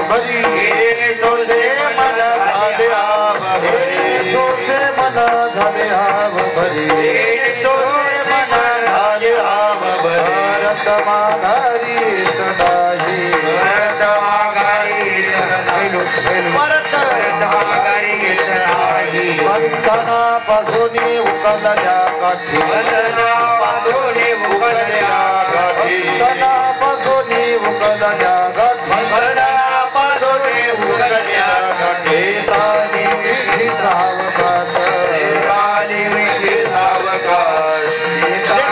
भरी सोसे मन झाले आव भरी सोसे मन झाले आव भरी सोसे मन झाले आव भरी रत माघारी तदाही रत माघारी बंधना पासून उकलल्या काठी बंधना पासून उकलल्या काठी बंधना पासून उकलल्या काठी बंधना पासून उकलल्या काठी ताली मिठी सावकाश ताली मिठी सावकाश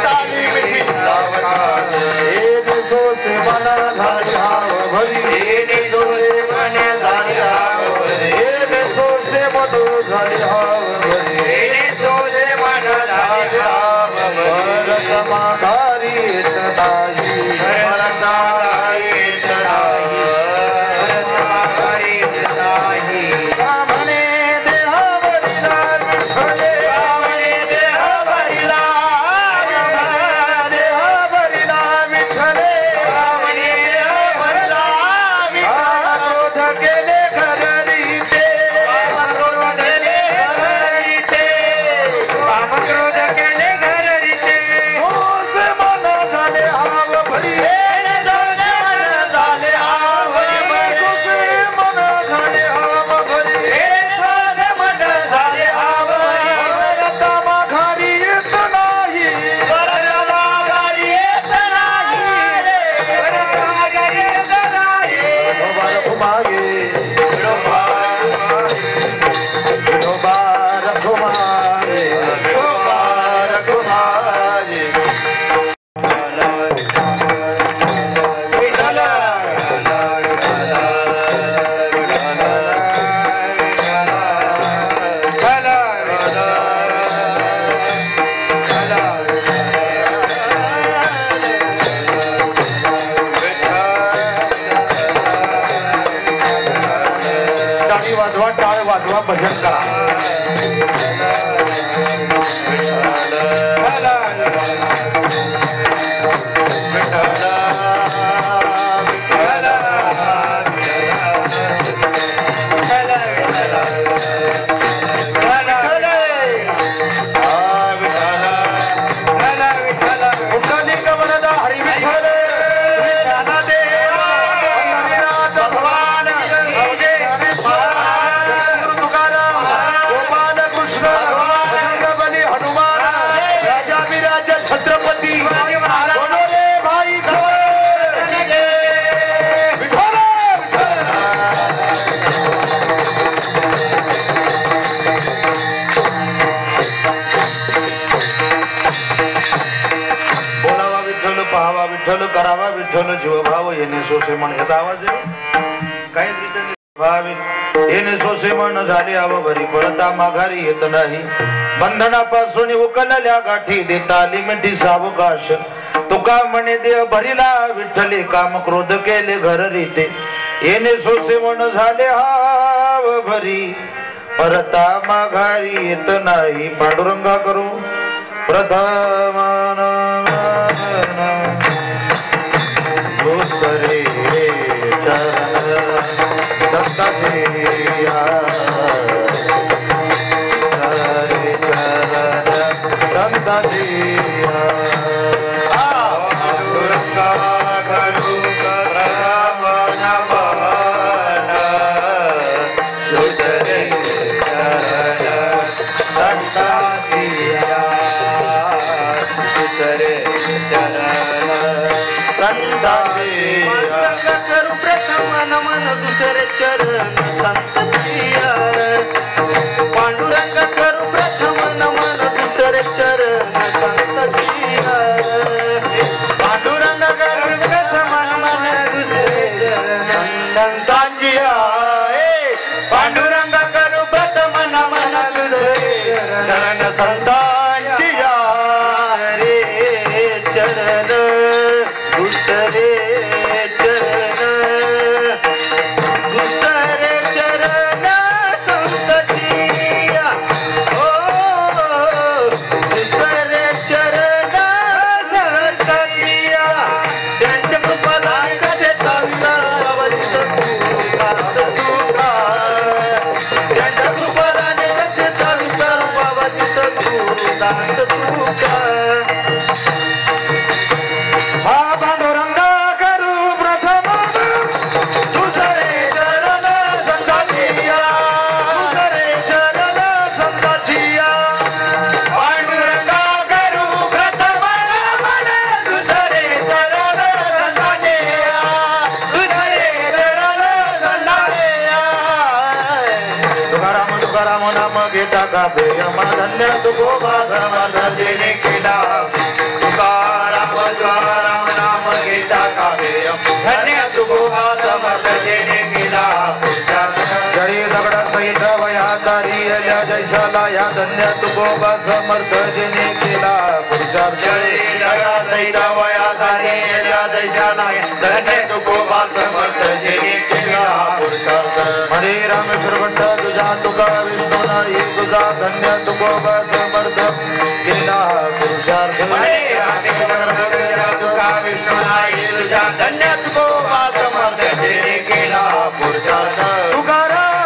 ताली मिठी सावकाश हे सोसे मना झाले हाव भरी हे सोसे मने झाले हाव भरी हे सोसे मनो झाले हाव भरी सोसे मन झाले हाव भरी माघारी तदाही भरत माघारी तदाही भरत माघारी तदाही कामने देहावरीला विठ्ठले कामने देहावरीला देहावरीला विठ्ठले कामने देहावरीला क्रोध केले घररीते क्रोध केले घररीते क्रोध केले घररीते सोसे मन झाले हाव भरी सोसे मन झाले हाव भरी सोसे मन झाले हाव भरी सोसे मन झाले हाव भरी रत माघारी येत नाही रत माघारी येत नाही रत माघारी येत नाही घुमागे घुमारे घुमारे घुमारे विठ्ठल टाळी वाजवा टाळ वाजवा भजन करा छत्रपती बनवले भाई बोलावा विठ्ठल पाहावा विठ्ठल करावा विठ्ठल जीवभाव येणे सोसे मन याचा आवाज काय भावी येणे सोसे मन झाले आव भरी पळता माघारी येत नाही बंधनापासून उकलल्या गाठी देताली मिठी सावकाश तुका म्हणे देह भरिला विठ्ठले काम क्रोध केले घर रीते येणे सोसे मन झाले हाव भरी परता माघारी येत नाही पांडुरंगा करू प्रथम दुसरे चरण संताचे करू प्रथम नमन दुसरे चरण संतचिया पांडुरंग करू प्रथम नमन दुसरे चरण संतचिया पांडुरंग करू प्रथम नमन दुसरे चरण संतचिया पांडुरंग करू प्रथम नमन दुसरे चरण संतांचिया रे चरण दुसरे चरण दुसरे चरण नाम घेता का प्रेम धन्य तुकोबा समर्थ जिने केला तुकाराम तुकाराम नाम घेता का प्रेम धन्य तुकोबा समर्थ जिने केला जळी दगडा सहित वया तारी जैसाला या धन्य तुकोबा समर्थ जिने केला पुरुषार्थ जळी दगडा सहित वया तारी जैसाला धन्य तुकोबा समर्थ जिने केला पुरुषार्थ हरे रामेश्वर भट्ट तुझा तुका विष्णू नारी तुझा धन्य तुकोबा समर्थ केला पुरुषार्थ हरे रामेश्वर भट्ट तुका विष्णू नारी तुझा धन्य तुकोबा समर्थ जिने केला पुरुषार्थ तुकाराम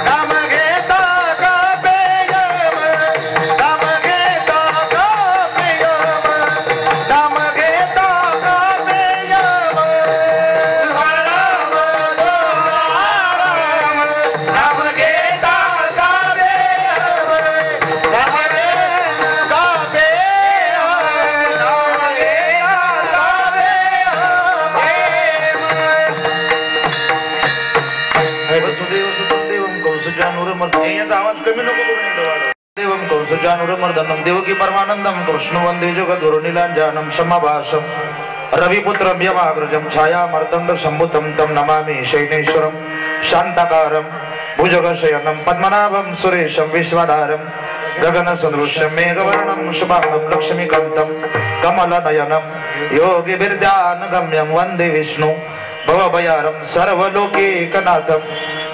नाम घेता का प्रेम नाम घेता का प्रेम नाम घेता का प्रेम तुकाराम नाम घेता का प्रेम नाम घेता प्रेम नाम घेता प्रेम वसुदेव सुतं देवं कंसचानूरमर्दनं याचा आवाज कमी नको करू नये देवं कंसचानूरमर्दनं देवकी परमानंदं कृष्ण वंदे जगद्गुरु नीलांजनं समाभासं रविपुत्रं यमाग्रजं छायामर्दण्ड सम्भुतं तं नमामि शैनेश्वरं शान्ताकारं भुजगशयनं पद्मनाभं सुरेशं विश्वधारं गगनसदृशं मेघवर्णं शुभांगं लक्ष्मीकान्तं कमलनयनं योगिभिर्ध्यानगम्यं वन्दे विष्णु भवभयारं सर्वलोकैकनाथं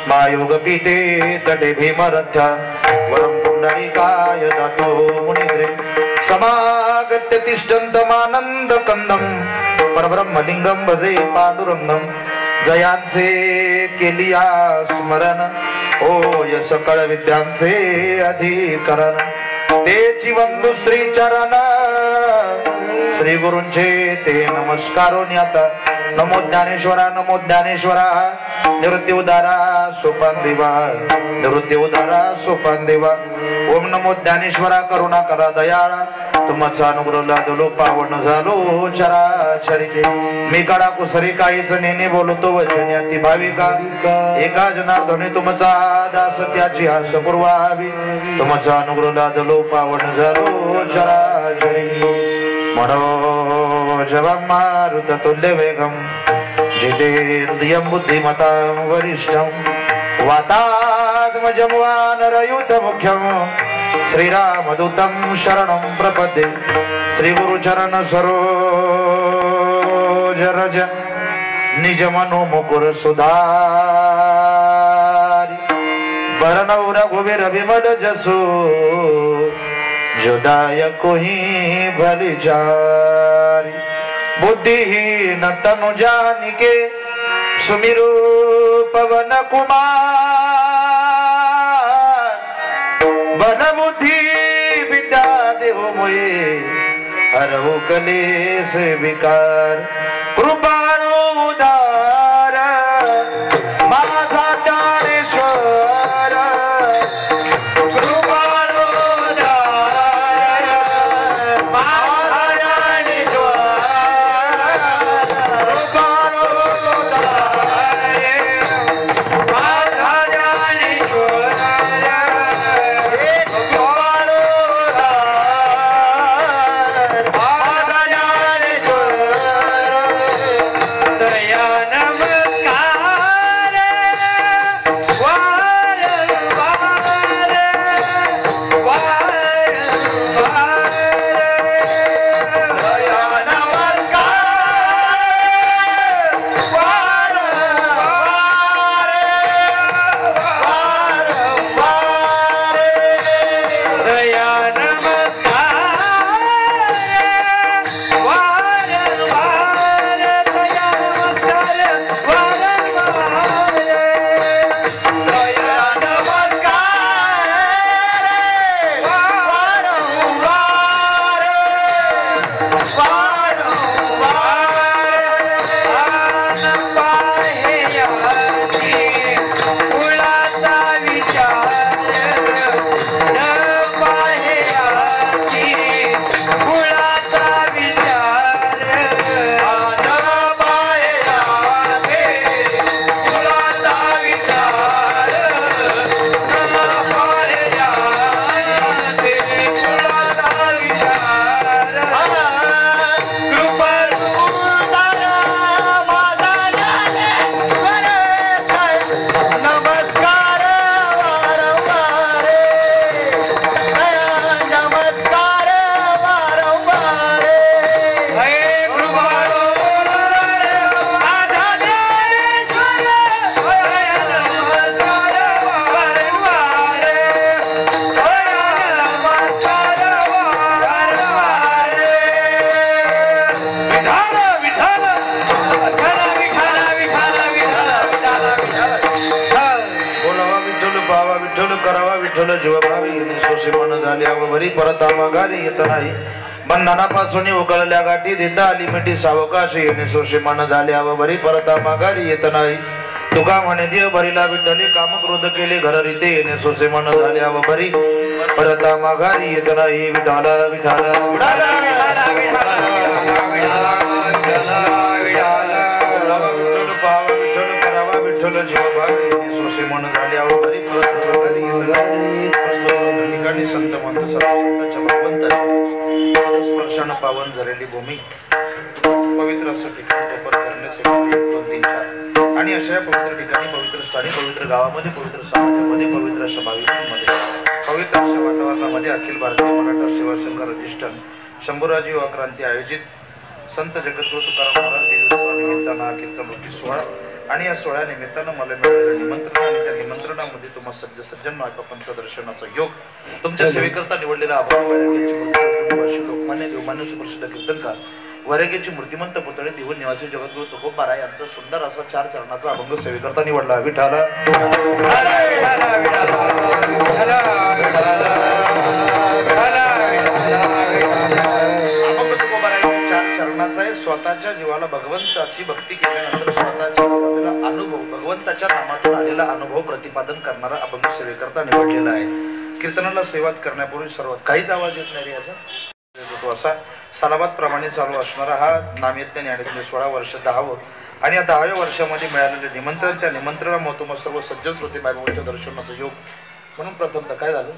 मायोगपीते तटे भीमरथ्य वरं पुण्डरीकाय दत्तो मुनिद्रे समागत्य तिष्ठन्तमानन्दकन्दं परब्रह्मलिङ्गं भजे पांडुरंगं जयांचे केलिया स्मरण होय सकळ विद्यांचे अधिकरण तेची वंदू श्री चरण श्री गुरूंचे ते नमस्कारोनी आता नमो ज्ञानेश्वरा निवृत्ती उदारा सोपान देवा निवृत्ती उदारा सोपान देवा ओम नमो ज्ञानेश्वरा करुणा करा दयाळा तुमचा अनुग्रह लादलो पावन झालो चराचरी मी काळा कुसरी काहीच नेने बोलतो वचन अति भाविका एका जनार्दने तुमचा दास त्याची आस पुरवावी तुमचा अनुग्रह लादलो पावन झालो चराचरी मनोजवं मारुततुल्य वेगं जितेन्द्रियं बुद्धिमतां वरिष्ठं वातात्मजं वानरयूथमुख्यं श्रीरामदूतं शरणं प्रपद्ये श्रीगुरुचरण सरोज रज निज मनो मुकुर सुधारी बरनौ रघुवीर विमल जसो जोदायक ही भलिचारी बुद्धिहीन तनु जानिके सुमिरो पवन कुमार बल बुद्धि विद्या देहो मोये हरहु कलेश विकार कृपाळु उदार माझा ज्ञानेश्वर दया विठ्ठल जीवभावी येणे सोसे मन झाले अवघरी परत माघारी येत नाही बंधनापासून उकळल्या गाठी देता आली मिठी सावकाश येणे सोसे मन झाले अवघरी परत माघारी येत नाही तुका म्हणे देव भरीला विठ्ठली काम क्रोध केले घर रीते येणे सोसे मन झाले अवघरी परत माघारी येत नाही विठाला विठाला विठ्ठल जीवभावी सोसे मन झाले अवघरी परत माघारी येत नाही ठिकाणी संत मंत सर्व संतांच्या भगवंताच्या स्पर्शानं पावन झालेली भूमी पवित्र असं ठिकाण वापर करण्यासाठी 1 2 3 4 आणि अशा पवित्र ठिकाणी पवित्र स्थानी पवित्र गावामध्ये पवित्र समाजामध्ये पवित्र अशा भाविकांमध्ये पवित्र अशा वातावरणामध्ये अखिल भारतीय मराठा सेवा संघ अधिष्ठान शंभूराजी युवा क्रांती आयोजित संत जगद्गुरु तुकाराम महाराज बिरुत्सवानिमित्तानं हा कीर्तन रूपी सोहळा आणि या सोहळ्यानिमित्तानं मला मिळालेलं निमंत्रण आणि त्या निमंत्रणामध्ये तुम्हा सज्जन मायबापांचं दर्शनाचा योग तुमच्या सेवेकरता निवडलेला लोकमान्य देवमान्य सुप्रसिद्ध कीर्तनकार वैराग्याची मूर्तिमंत पुतळे दिवून निवासी जगद्गुरु तुकोबाराय यांचा सुंदर असा 4 चरणाचा अभंग सेवेकरता निवडला विठाला अभंग तुकोबारायच्या 4 चरणाचा आहे स्वतःच्या जीवाला भगवंताची भक्ती केल्यानंतर स्वतःच्या जीवाला अनुभव भगवंताच्या नामातून आलेला अनुभव प्रतिपादन करणारा अभंग सेवेकरता निवडलेला आहे कीर्तनाला सेवात करण्यापूर्वी सर्वात काहीच आवाज येत नाही याचा तो असा सालाबाद प्रमाणे चालू असणारा हा नामयज्ञ ज्ञानयज्ञ 16 वर्ष 10व आणि या 10व्या वर्षामध्ये मिळालेले निमंत्रण त्या निमंत्रणामुळे तुम्हाला सर्व सज्जन श्रोते मायबाबांच्या दर्शनाचा योग म्हणून प्रथमतः काय झालं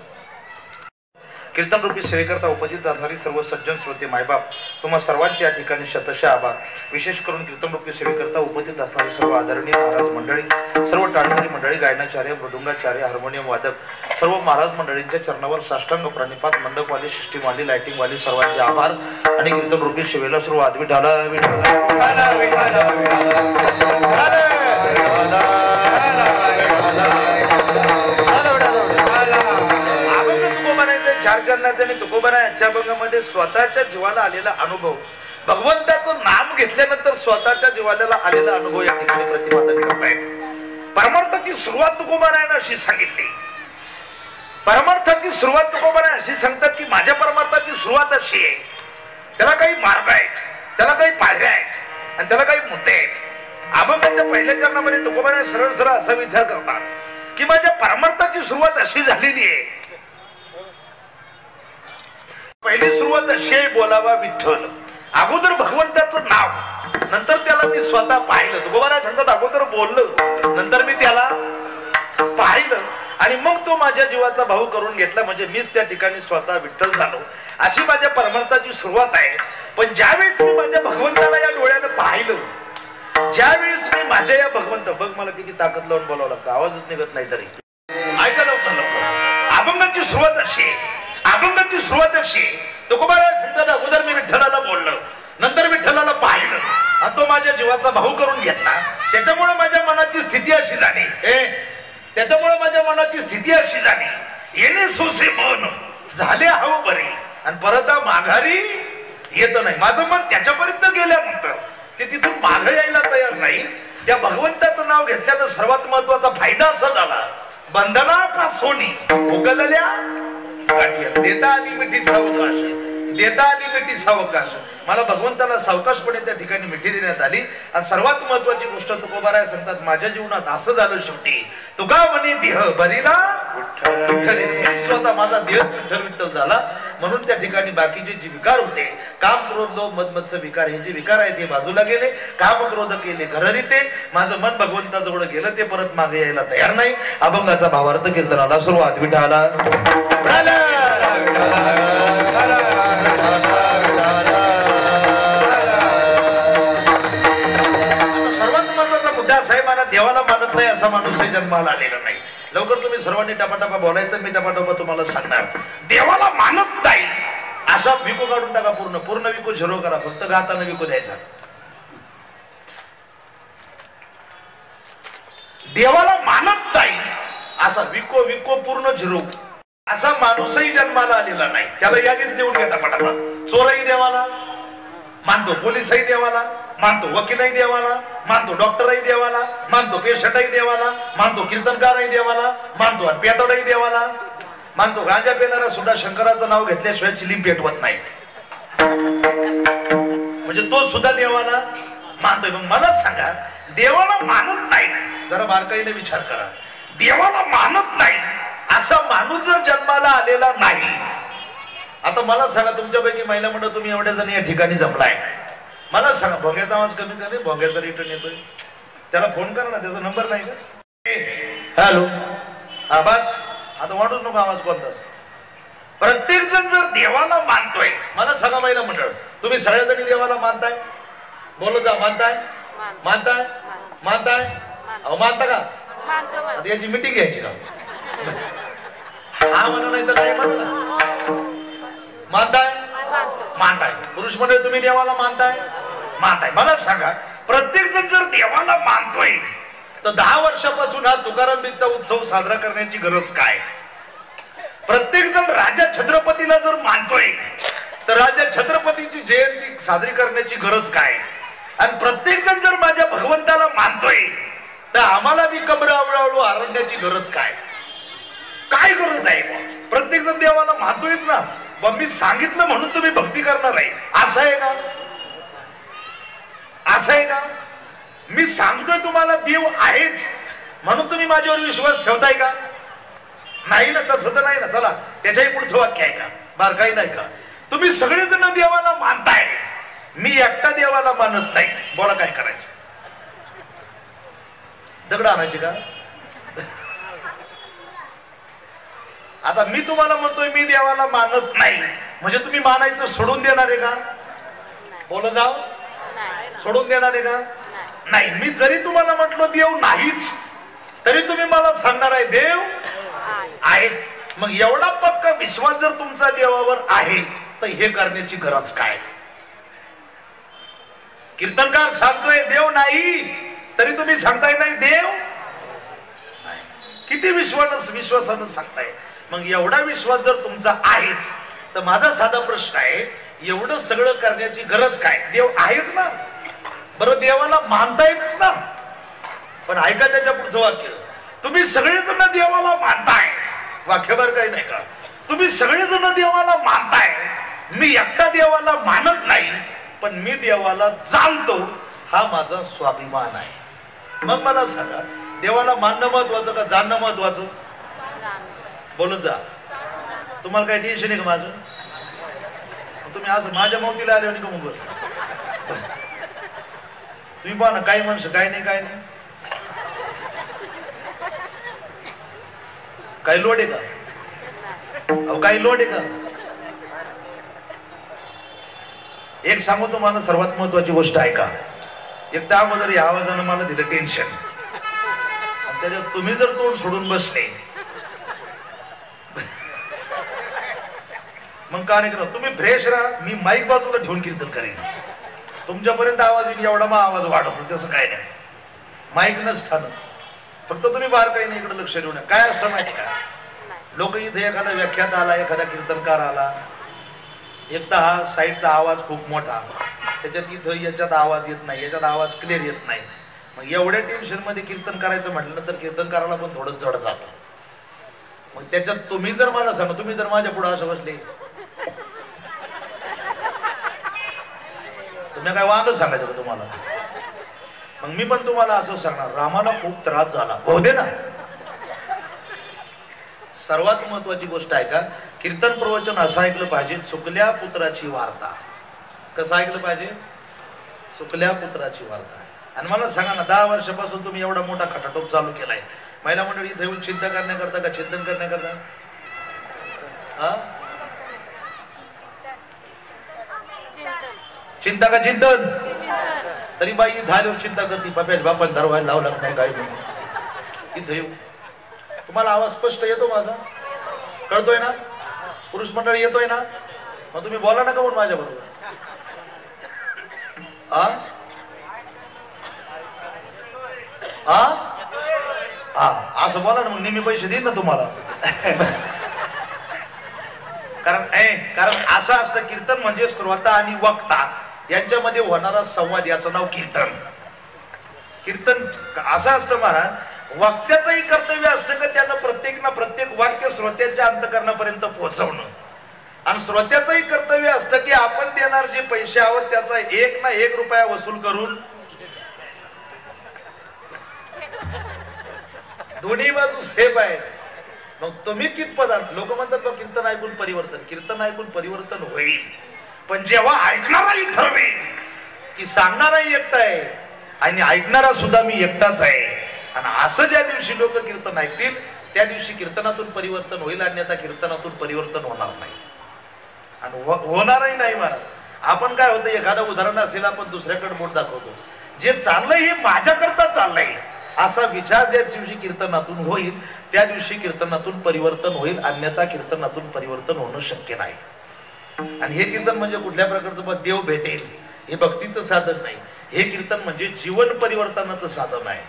कीर्तन रूपी सेवेकरता उपस्थित असणारी सर्व सज्जन श्रोते मायबाप तुम्हा सर्वांचे या ठिकाणी शतशः आभार विशेष करून कीर्तन रूपी सेवेकरता उपस्थित असणारी सर्व आदरणीय महाराज मंडळी सर्व टाळकरी मंडळी गायनाचार्य मृदुंगाचार्य हार्मोनियम वादक सर्व महाराज मंडळींच्या चरणावर साष्टांग प्रणिपात मंडपवाली सिस्टीमवाली लाइटिंगवाली सर्वांचे आभार आणि कीर्तन रूपी सेवेला सर्व आदवी ढाला चार चरणाचे आणि तुकोबाराय यांच्या अभंगामध्ये स्वतःच्या जीवाला आलेला अनुभव भगवंताचं नाम घेतल्यानंतर स्वतःच्या जीवाला आलेला अनुभव या ठिकाणी प्रतिपादन करतायत परमार्थाची सुरुवात तुकोबारायनं अशी सांगितली परमार्थाची सुरुवात तुकोबाराय अशी सांगतात की माझ्या परमार्थाची सुरुवात अशी आहे त्याला काही मार्ग आहेत त्याला काही पायऱ्या आहेत आणि त्याला काही मुद्दे आहेत अभंगाच्या पहिल्या चरणामध्ये तुकोबाराय सरळ सरळ असा विचार करतात की माझ्या परमार्थाची सुरुवात अशी झालेली आहे पहिली सुरुवात अशी आहे बोलावा विठ्ठल अगोदर भगवंताचं नाव नंतर त्याला मी स्वतः पाहिलं तुकोबाराय सांगतात अगोदर बोललं नंतर मी त्याला पाहिलं आणि मग तो माझ्या जीवाचा भाऊ करून घेतला म्हणजे मीच त्या ठिकाणी स्वतः विठ्ठल झालो अशी माझ्या परमार्थाची सुरुवात आहे पण ज्यावेळेस मी माझ्या भगवंताला या डोळ्यानं पाहिलं ज्यावेळेस मी माझ्या या भगवंत बघ मला किती ताकद लावून बोलावं लागतं आवाजच निघत नाही तरी ऐका लवकर अभंगाची सुरुवात अशी अभंगाची सुरुवात अशी तुकोबाराय सांगतात अगोदर मी विठ्ठलाला बोललो नंतर विठ्ठलाला पाहिलं आणि तो माझ्या जीवाचा भाऊ करून घेतला त्याच्यामुळे माझ्या मनाची स्थिती अशी झाली त्याच्यामुळे माझ्या मनाची स्थिती अशी झाली येणे सोसे मन झाले हवं बरे आणि परत माघारी येत नाही माझं मन त्याच्यापर्यंत गेल्यानंतर ते तिथून माघ यायला तयार नाही त्या भगवंताचं नाव घेतल्यानं सर्वात महत्वाचा फायदा असा झाला बंधनापासून उगलल्या देता आली मिठी सावकाश देता आली मिठी सावकाश मला भगवंताला सावकाशपणे त्या ठिकाणी मिठी देण्यात आली आणि सर्वात महत्वाची गोष्ट तुकोबाराय सांगतात माझ्या जीवनात असं झालं शेवटी तुका म्हणे देह बरीला विठ्ठल मी स्वतः माझा देहच विठ्ठल विठ्ठल झाला म्हणून त्या ठिकाणी बाकीचे जे विकार होते काम क्रोध लोभ मद मत्सर विकार हे जे विकार आहेत ते बाजूला गेले काम क्रोध केले घररीते माझं मन भगवंताजवळ गेलं ते परत मागे यायला तयार नाही अभंगाचा भावार्थ कीर्तनाला सुरुवात विठाला देवाला मानत नाही असा माणूस जन्माला आलेला नाही लवकर तुम्ही सर्वांनी टपाटपा बोलायचं मी टपाटपा तुम्हाला सांगणार देवाला मानत नाही असा विको काढून टाका पूर्ण पूर्ण विको झिरो करा फक्त गाताना विको द्यायचा देवाला मानत नाही असा विको विको पूर्ण झिरो असा माणूसही जन्माला आलेला नाही त्याला यादीच लिहून घ्या टपाटपा चोरही देवाला मानतो पोलीसही देवाला मानतो वकीलही देवाला मानतो डॉक्टरही देवाला मानतो पेशंटही देवाला मानतो कीर्तनकारही देवाला मानतो पेतडही देवाला मानतो गांजा पिणारा सुद्धा शंकराचं नाव घेतल्याशिवाय चिलीम पेटवत नाही, म्हणजे तो सुद्धा देवाला मानतोय. मग मला सांगा, देवाला मानत नाही, जरा बारकाईने विचार करा, देवाला मानत नाही असा माणूस जर जन्माला आलेला नाही, आता मला सांगा तुमच्यापैकी महिला मंडळ तुम्ही एवढ्या जण या ठिकाणी जमलाय, मला सांगा भोंग्याचा आवाज कमी कमी, भोंग्याचा रिटर्न येतोय, त्याला फोन करा ना, त्याचा नंबर नाही का? हॅलो, हा बस, आता वाटूच नको आवाज कोणता. प्रत्येक जण जर देवाला मानतोय, मला सांगा महिला मंडळ तुम्ही सगळ्याजणी देवाला मानताय? बोलू जा, मानताय मानताय मानताय? अहो मानता का? आता याची मीटिंग घ्यायची का? हा म्हणा नाही तर काय म्हणता? मानताय मानताय? पुरुष मंडळ तुम्ही देवाला मानताय मानताय? मला सांगा, प्रत्येक जण जर देवाला मानतोय तर 10 वर्षापासून हा तुकाराम बीजचा उत्सव साजरा करण्याची गरज काय? प्रत्येक जण राजा छत्रपतीला जर मानतोय तर राजा छत्रपतीची जयंती साजरी करण्याची गरज काय? आणि प्रत्येक जण जर माझ्या भगवंताला मानतोय तर आम्हाला बी कमर आवळावळू आरण्याची गरज काय? काय गरज आहे? प्रत्येक जण देवाला मानतोयच ना, मग मी सांगितलं म्हणून तुम्ही भक्ती करणार आहे असं आहे का? असं आहे का? मी सांगतोय तुम्हाला देव आहेच म्हणून तुम्ही माझ्यावर विश्वास ठेवताय का? नाही ना, तसं तर नाही ना. चला त्याच्याही पुढचं वाक्य आहे का? बारकाई नाही का? तुम्ही सगळेजण देवाला मानताय, मी एकटा देवाला मानत नाही. बोला काय करायचं? दगड आणायची का? आता मी तुम्हाला म्हणतोय मी देवाला मानत नाही, म्हणजे तुम्ही मानायचं सोडून देणार आहे का? बोल जाऊ, सोडून देणार आहे का? नाही. मी जरी तुम्हाला म्हटलो देव नाहीच तरी तुम्ही मला सांगणार आहे देव आहेच. मग एवढा पक्का विश्वास जर तुमचा देवावर आहे तर हे करण्याची गरज काय? कीर्तनकार सांगतोय देव नाही तरी तुम्ही सांगताय नाही देव. किती विश्वासानं सांगताय? मग एवढा विश्वास जर तुमचा आहेच तर माझा साधा प्रश्न आहे, एवढं सगळं करण्याची गरज काय? देव आहेच ना. बरं देवाला मानतायच ना, पण ऐका त्याच्या पुढचं वाक्य, तुम्ही सगळेजण देवाला मानताय, वाक्यभर काही नाही का? तुम्ही सगळेजण देवाला मानताय, मी एकटा देवाला मानत नाही पण मी देवाला जाणतो, हा माझा स्वाभिमान आहे. मग मला सांगा, देवाला मानणं महत्वाचं का जाणणं महत्वाचं? बोलत जा. तुम्हाला काही टेन्शन आहे का माझं? तुम्ही आज माझ्या मौतीला आले का? मग तुम्ही पहा ना, काही माणसं काय नाही काय नाही, काही लोड आहे का? अहो काही लोड आहे का? एक सांगू तुम्हाला, सर्वात महत्वाची गोष्ट आहे का, एकदा अगोदर या आवाजानं मला दिलं टेन्शन, आणि त्याच्यात तुम्ही जर तोंड सोडून बसले मग काय करा, तुम्ही फ्रेश राहा, मी माईक बाजूला ठेवून कीर्तन करेन, तुमच्यापर्यंत आवाज येईल एवढा मग आवाज वाढवतो, तसं काय नाही. माईक नसताना फक्त तुम्ही बाहेर काही नाही इकडे लक्ष देऊ नये. काय असतं माहिती का, लोक इथे एखादा व्याख्यात आला, एखादा कीर्तनकार आला, एकदा हा साईडचा आवाज खूप मोठा, त्याच्यात इथं याच्यात आवाज येत नाही, याच्यात आवाज क्लिअर येत नाही, मग एवढ्या टेन्शन मध्ये कीर्तन करायचं म्हटलं तर कीर्तनकाराला पण थोडं जड जातं. मग त्याच्यात तुम्ही जर मला सांगा, तुम्ही जर माझ्या पुढे असं बसले, तुम्ही काय वांग सांगायचं का तुम्हाला? मग मी पण तुम्हाला असं सांगणार, रामाला खूप त्रास झाला, होऊ दे ना. सर्वात महत्वाची गोष्ट आहे का, कीर्तन प्रवचन असं ऐकलं पाहिजे, चुकल्या पुत्राची वार्ता. कसं ऐकलं पाहिजे? चुकल्या पुत्राची वार्ता. आणि मला सांगा ना, 10 वर्षापासून तुम्ही एवढा मोठा खटाटोप चालू केलाय, महिला मंडळी इथे येऊन चिंता करण्याकरता का चिंतन करण्याकरता? चिंता का चिंतन? तरी बाई झाल्यावर चिंता करते, बाप्याच बापान दरवाजा लावला नाही काय नाही. इथं येऊ, तुम्हाला आवाज स्पष्ट येतो माझा? कळतोय ना? पुरुष मंडळी येतोय ना? मग तुम्ही बोला ना का म्हणून माझ्या बरोबर? असं बोला ना, मग नेहमी पैसे देईन ना तुम्हाला. कारण असं असतं, कीर्तन म्हणजे श्रोता आणि वक्ता यांच्यामध्ये होणारा संवाद, याचं नाव कीर्तन. कीर्तन असं असतं महाराज, वक्त्याचंही कर्तव्य असतं का त्यानं प्रत्येक वाक्य श्रोत्यांच्या अंतःकरणापर्यंत पोहोचवणं, आणि श्रोत्याचंही कर्तव्य असतं की आपण देणार जे पैसे आहोत त्याचा 1 ना 1 रुपया वसूल करून दोन्ही बाजू सेफ आहेत. मग तुम्ही कितपत लोक म्हणतात बघ कीर्तन ऐकून परिवर्तन होईल, पण जेव्हा ऐकणाराही ठरवेल की सांगणाराही एकटा आहे आणि ऐकणारा सुद्धा मी एकटाच आहे, आणि असं ज्या दिवशी लोक कीर्तन ऐकतील त्या दिवशी कीर्तनातून परिवर्तन होईल, अन्यथा कीर्तनातून परिवर्तन होणार नाही आणि होणारही नाही. महाराज आपण काय होतं, एखादं उदाहरण असेल आपण दुसऱ्याकडे बोट दाखवतो, जे चाललंय हे माझ्याकरता चाललंय असा विचार ज्या दिवशी कीर्तनातून होईल त्या दिवशी कीर्तनातून परिवर्तन होईल, अन्यथा कीर्तनातून परिवर्तन होणं शक्य नाही. आणि हे कीर्तन म्हणजे कुठल्या प्रकारचं देव भेटेल हे भक्तीचं साधन नाही, हे कीर्तन म्हणजे जीवन परिवर्तनाचं साधन आहे.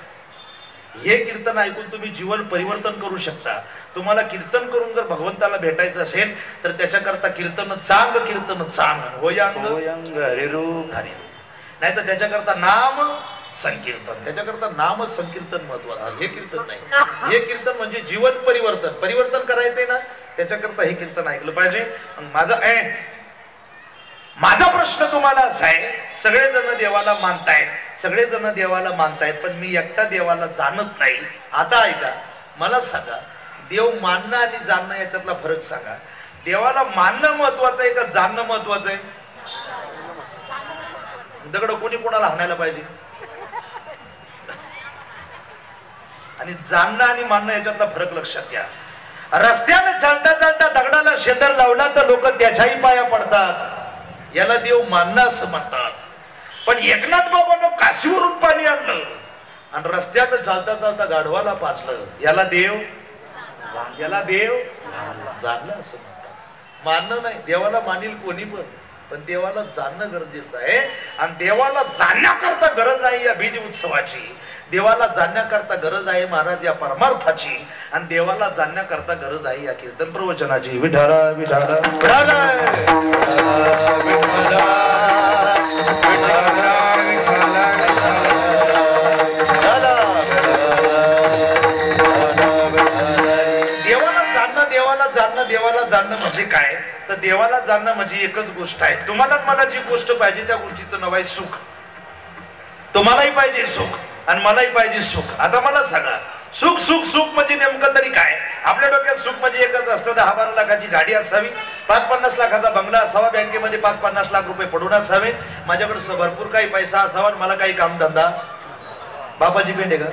हे कीर्तन ऐकून तुम्ही जीवन परिवर्तन करू शकता. तुम्हाला कीर्तन करून जर भगवंताला भेटायचं असेल तर त्याच्याकरता कीर्तन चांग होयांग हरिरूप नाही तर त्याच्याकरता नाम संकीर्तन, त्याच्याकरता नाम संकीर्तन महत्वाचं. हे कीर्तन नाही, हे कीर्तन म्हणजे जीवन परिवर्तन करायचंय ना, त्याच्याकरता हे कीर्तन ऐकलं पाहिजे. माझा प्रश्न तुम्हाला असा आहे, सगळेजण देवाला मानतायत पण मी एकटा देवाला जाणत नाही. आता ऐका, मला सांगा, देव मानणं आणि जाणणं याच्यातला फरक सांगा. देवाला मानणं महत्वाचं आहे का जाणणं महत्वाचं आहे? दगड कोणी कोणाला हाणायला पाहिजे? आणि जाणणं आणि मानणं याच्यातला फरक लक्षात घ्या. रस्त्याने चालता दगडाला शेंदर लावला तर लोक त्याच्याही पाया पडतात, याला देव मानणं असं म्हणतात. पण एकनाथ बाबांना काशीवरून पाणी आणलं आणि रस्त्यानं चालता गाढवाला पाचलं, याला देव जाणलं असं म्हणतात. मानणं नाही, देवाला मानील कोणी पण देवाला जाणणं गरजेचं आहे. आणि देवाला जाणण्याकरता गरज आहे या बीज उत्सवाची, देवाला जाणण्याकरता गरज आहे महाराज या परमार्थाची, आणि देवाला जाणण्याकरता गरज आहे या कीर्तन प्रवचनाची. विठाला विठाला देवाला जाणणं म्हणजे काय तर देवाला जाणणं म्हणजे एकच गोष्ट आहे. तुम्हाला मला जी गोष्ट पाहिजे त्या गोष्टीचं नाव आहे सुख. तुम्हालाही पाहिजे सुख आणि मलाही पाहिजे सुख. आता मला सांगा, सुख सुख सुख म्हणजे नेमकं तरी काय? आपल्या डोक्यात सुख म्हणजे एकच असतं, 10-12 लाखाची गाडी असावी, 5-50 लाखाचा बंगला असावा, बँकेमध्ये 5-50 लाख रुपये पडून असावे, माझ्याकडे भरपूर काही पैसा असावा, मला काही कामधंदा. बापाची पेंड आहे का?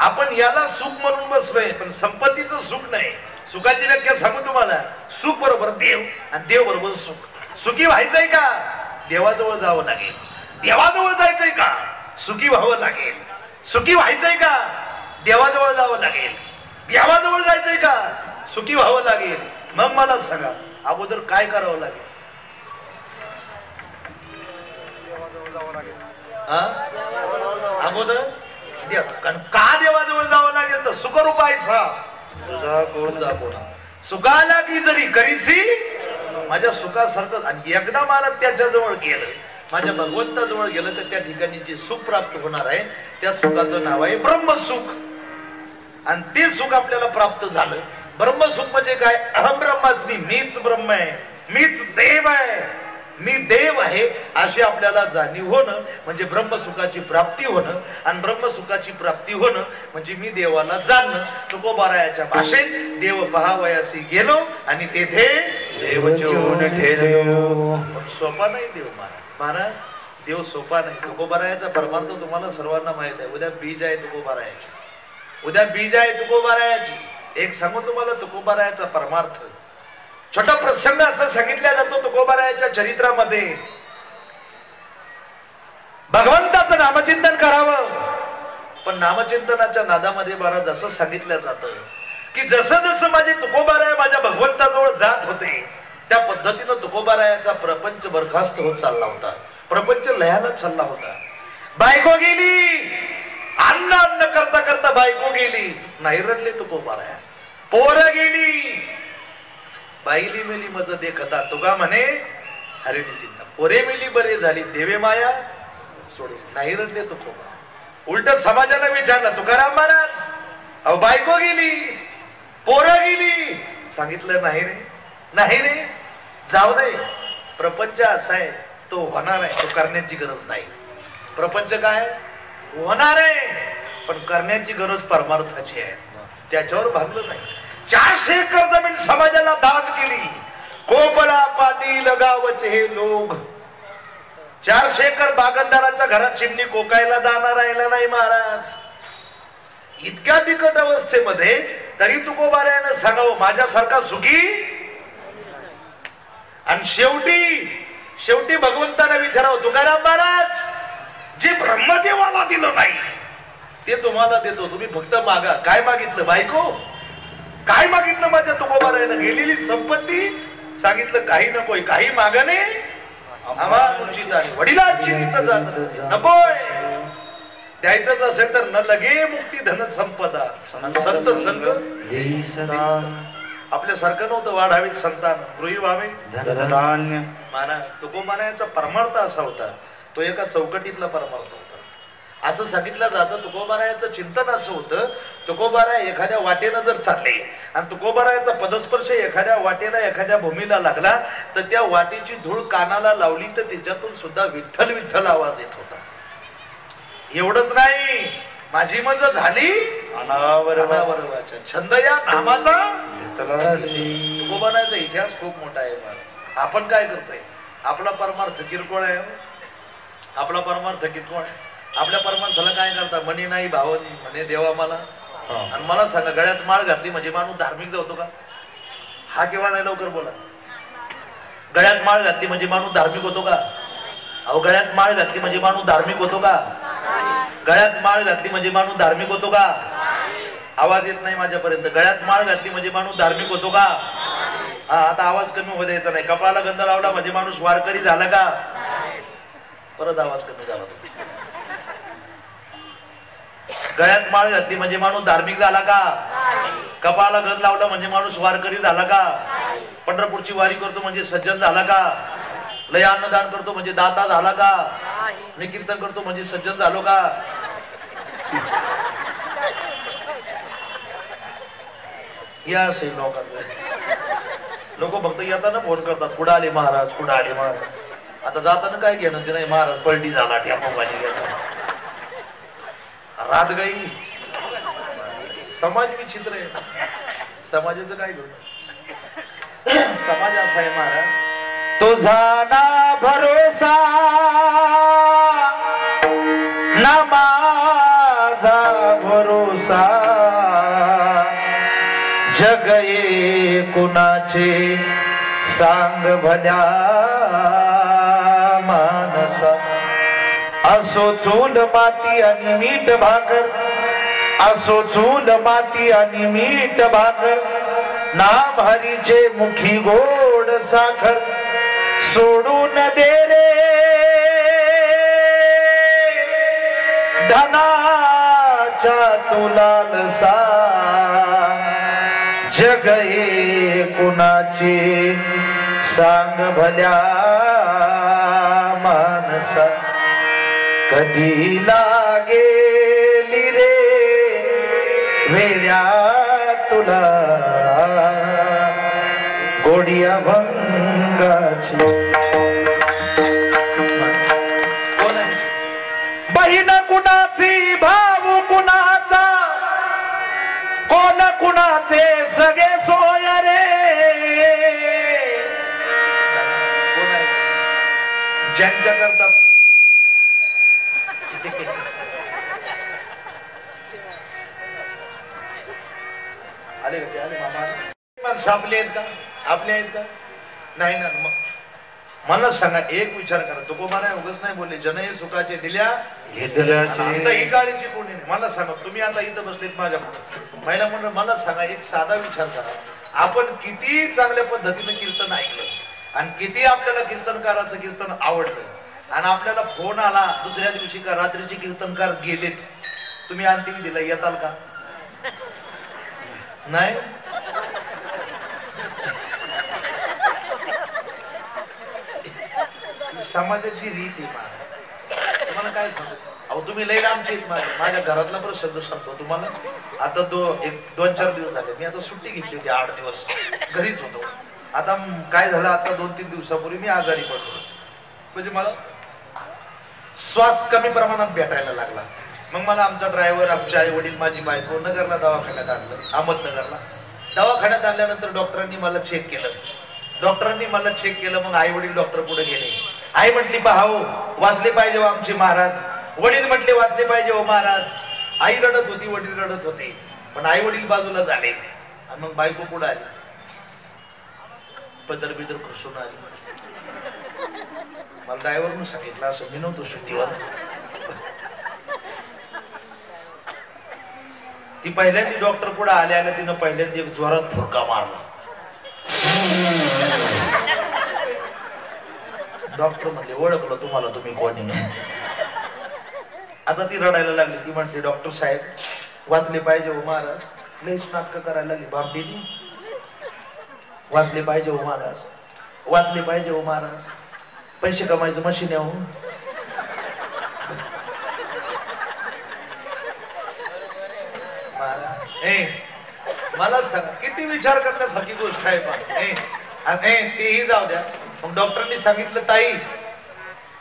आपण याला सुख म्हणून बसलोय, पण संपत्तीचं सुख नाही. सुखाची व्याख्या सांगू तुम्हाला, सुख बरोबर देव आणि देव बरोबर सुख. सुखी व्हायचंय का? देवाजवळ जावं लागेल. देवाजवळ जायचंय का? सुखी व्हावं लागेल. सुखी व्हायचंय का? देवाजवळ जावं लागेल. देवाजवळ जायचंय का? सुखी व्हावं लागेल. मग मला सांगा, अगोदर काय करावं लागेल? अगोदर का देवाजवळ जावं लागेल तर सुखरूप आहेसा सुखाला की जरी करीसी माझ्या सुखासारखं. आणि एकदा मला त्याच्याजवळ गेलं, माझ्या भगवंताजवळ गेलं तर त्या ठिकाणी जे सुख प्राप्त होणार आहे त्या सुखाचं नाव आहे ब्रह्मसुख. आणि ते सुख आपल्याला प्राप्त झालं. ब्रह्मसुख म्हणजे काय? अहम ब्रह्मास्मी, मीच ब्रह्म आहे, मीच देव आहे, मी देव आहे अशी आपल्याला जाणीव होणं म्हणजे ब्रह्मसुखाची प्राप्ती होणं. आणि ब्रह्मसुखाची प्राप्ती होणं म्हणजे मी देवाला जाणणं. तुकोबारायाच्या भाषेत देव पहावयासी गेलो आणि तेथे देव चिवून ठेवलो. सोपा नाही देव महाराज, देव सोपा नाही. तुकोबारायाचा परमार्थ तुम्हाला सर्वांना माहित आहे. उद्या बीज आहे तुकोबारायाची, उद्या बीज आहे तुकोबारायाची. एक सांगू तुम्हाला तुकोबारायाचा परमार्थ. छोटा प्रसंग असं सांगितला जातो तुकोबारायाच्या चरित्रामध्ये. भगवंताचं नामचिंतन करावं, पण नामचिंतनाच्या नादामध्ये महाराज असं सांगितलं जातं की जसं जसं माझे तुकोबाराय माझ्या भगवंताजवळ जात होते त्या पद्धतीनं तुकोबारायाचा प्रपंच बरखास्त होत चालला होता, प्रपंच लयाला चालला होता. बायको गेली, अन्न अन्न करता करता बायको गेली, नाही रडले तुकोबाराया. पोरं गेली, बाईली मेली मज देखता तुका म्हणे हरिणी चिंता. पोरे मेली बरे झाली देवे माया सोडे, नाही रडले तुकोबा. उलट समाजाला विचारलं तुकाराम महाराज, अहो बायको गेली, पोरं गेली, सांगितलं नाही रे, नाही रे, जाऊ दे, प्रपंच असा आहे तो होणार आहे, तो करण्याची गरज नाही. प्रपंच काय होणार आहे पण करण्याची गरज परमार्थाची आहे, त्याच्यावर भागलं नाही. 400 एकर जमीन समाजाला दान केली, कोपला पाटील गावचे हे लोक. 400 एकर बागंदाराच्या घरात चिमणी कोकायला दाना राहिला नाही महाराज. इतक्या बिकट अवस्थेमध्ये तरी तुकोबारायानं सांगावं माझ्यासारखा सुखी. आणि शेवटी भगवंताने विचारावं तुकाराम महाराज, जे ब्रह्मदेवाला दिलं नाही ते तुम्हाला देतो, तुम्ही फक्त मागा. काय मागितलं बायको, काय मागितलं माझ्या तुकोबारायानं? गेलेली संपत्ती. सांगितलं काही नकोय, काही मागणे वडिलांची रीत नकोय. द्यायचंच असेल तर न लगे मुक्ती धन संपदा संत संग. आपल्यासारखं नव्हतं वाढावे संतान, गृही व्हावे धनधान्य. महाराज तुकोबारायाचा परमार्थ असा होता, तो एका चौकटीतला परमार्थ होता. असं सांगितलं जातं तुकोबारायाचं चिंतन असं होतं, तुकोबाराय एखाद्या वाटेनं जर चालले आणि तुकोबारायाचा पदस्पर्श एखाद्या वाटेला एखाद्या भूमीला लागला तर त्या वाटेची धूळ कानाला लावली तर त्याच्यातून सुद्धा विठ्ठल विठ्ठल आवाज येत होता. एवढंच नाही, माझी मज झाली अनावरणाच्या छंद या नामाचा. तुकोबारायाचा इतिहास खूप मोठा आहे. आपण काय करतोय? आपला परमार्थ किरकोळ आहे, आपला परमार्थ किरकोळ आहे. आपल्या परमार्थाला काय करता? मनी नाही भावन म्हणे देवा मला. आणि मला सांगा, गळ्यात माळ घातली म्हणजे माणूस धार्मिक जातो का? हा केव्हा नाही, लवकर बोला. गळ्यात माळ घातली म्हणजे माणूस धार्मिक होतो का? अहो गळ्यात माळ घातली म्हणजे माणूस धार्मिक होतो का? गळ्यात माळ घातली म्हणजे माणूस धार्मिक होतो का? आवाज येत नाही माझ्यापर्यंत. गळ्यात माळ घातली म्हणजे माणूस धार्मिक होतो का? हा, आता आवाज कमी होऊ द्यायचा नाही. कपाळाला गंध लावला म्हणजे माणूस वारकरी झाला का? परत आवाज कमी झाला. तो गळ्यात माळ घातली म्हणजे माणूस धार्मिक झाला का? कपाळाला गंध लावला म्हणजे माणूस वारकरी झाला का? पंढरपूरची वारी करतो म्हणजे सज्जन झाला का? लय अन्नदान करतो म्हणजे दाता झाला का? मी कीर्तन करतो म्हणजे सज्जन झालो का? या असे लोक फक्त येताना फोन करतात, कुठं आले महाराज, कुठं आले महाराज. आता जाताना काय घेणं ते नाही, महाराज पलटी झाला, टॅम्पो पाणी घ्यायचा, रात गाई. समाज विचित्र आहे. समाजाचं काय घेऊन? समाज असा आहे महाराज, तुझा ना भरोसा ना माझा भरोसा, जग ये कुणाचे सांग भल्या मानसा. असो चूल माती आणि मीठ भाकर, असो चूल माती आणि मीठ भाकर, नाम हरीचे मुखी गोड साखर. सोडून दे रे धनाच्या तुलालसा, जग हे कुणाचे सांग भल्या मानसा. कधी लागेली रे वेड्या तुला गोडिया भंगाची. बहीण कुणाची भाऊ कुणाचा, कोण कुणाचे सगळे सोय रे. ज्यांच्या करता आले मामा सापले आहेत का? आपले आहेत का? नाही ना. मला सांगा, एक विचार करा, तुकोबाराय उगाच नाही बोलले, जनय सुखाचे दिल्या घेतल्या ही काळीची कोणी नाही. मला सांगा, तुम्ही आता इथं बसलेत माझ्याकडे महिला मंडळ, मला सांगा एक साधा विचार करा, आपण किती चांगल्या पद्धतीने कीर्तन ऐकलं आणि किती आपल्याला कीर्तनकाराचं कीर्तन आवडलं आणि आपल्याला फोन आला दुसऱ्या दिवशी का रात्रीचे कीर्तनकार गेलेत, तुम्ही अंतिम दिला, येताल का? नाही. समाजाची रीत आहे. तुम्हाला काय सांगतो, अहो तुम्ही लई आमची माझ्या घरातला पण शब्द सांगतो तुम्हाला. आता 2-4 दिवस झाले मी आता सुट्टी घेतली होती, 8 दिवस घरीच होतो. आता काय झालं, आता 2-3 दिवसापूर्वी मी आजारी पडलो. म्हणजे मला श्वास कमी प्रमाणात भेटायला लागला. मग मला आमचा ड्रायव्हर, आमचे आई वडील, माझी बायको नगरला दवाखान्यात आणलं. अहमदनगरला दवाखान्यात आणल्यानंतर डॉक्टरांनी मला चेक केलं. मग आई वडील डॉक्टर पुढे गेले. आई म्हटली पाहाव वाचले पाहिजे हो आमचे महाराज. वडील म्हटले वाचले पाहिजे हो महाराज. आई रडत होती, वडील रडत होते, पण आई वडील बाजूला झाले. आणि मग बायको पुढे आली, पदर बिदर खुसून आली. मला ड्रायव्हरनं सांगितलं, असं मी नव्हतो सुट्टीवर. ती पहिल्यांदा डॉक्टर पुढे आल्या तिनं पहिल्यांदा एक जोरात फुरका मारला. डॉक्टर म्हणले ओळखलं तुम्हाला, तुम्ही कोणी नाही. आता ती रडायला लागली. ती म्हटली डॉक्टर साहेब वाचले पाहिजे हो महाराज. लईच नाटकं करायला लागली. बाप दिली वाचले पाहिजे हो महाराज, वाचले पाहिजे हो महाराज. पैसे कमायचं मशीन आहे हो. मला सांग किती विचार करण्यासारखी गोष्ट आहे. पण तेही जाऊ द्या. मग डॉक्टरांनी सांगितलं ताई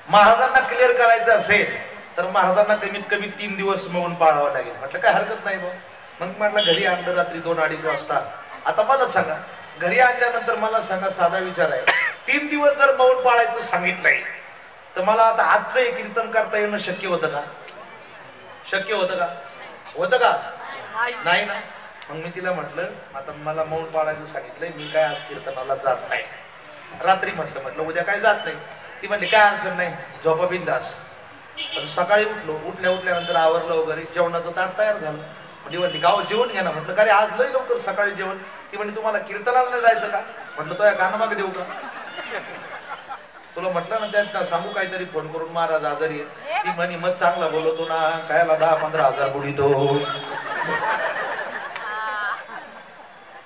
महाराजांना क्लिअर करायचं असेल तर महाराजांना कमीत कमी 3 दिवस मौन पाळावं लागेल. म्हटलं काय हरकत नाही बा. मग म्हटलं घरी आणलं रात्री 2-2:30 वाजता. आता मला सांगा, घरी आणल्यानंतर मला सांगा, साधा विचार आहे, 3 दिवस जर मौन पाळायचं सांगितलंय तर मला आता आजचं एक कीर्तन करता येणं शक्य होतं का? शक्य होतं का? होतं का? नाही ना. मग मी तिला म्हटलं आता मला मौन पाळायचं सांगितलंय, मी काय आज कीर्तनाला जात नाही. रात्री म्हटलं उद्या काय जात नाही. ती म्हणली काय अडचण नाही, झोपा बिंदास. पण सकाळी उठल्यानंतर आवरलं वगैरे, जेवणाचं ताट तयार झालं. म्हणजे म्हणली गाव जेवण घ्या ना. म्हटलं का रे आज लय लवकर सकाळी जेवण? ती म्हणली तुम्हाला कीर्तनाला नाही जायचं का? म्हटलं तो या कानामागे देऊ का? तुला म्हटलं ना त्यात सांगू काहीतरी फोन करून महाराज आजारी आहे. ती म्हणे मग चांगला बोलवतो ना, कायला 10-15 हजार बुडीतो.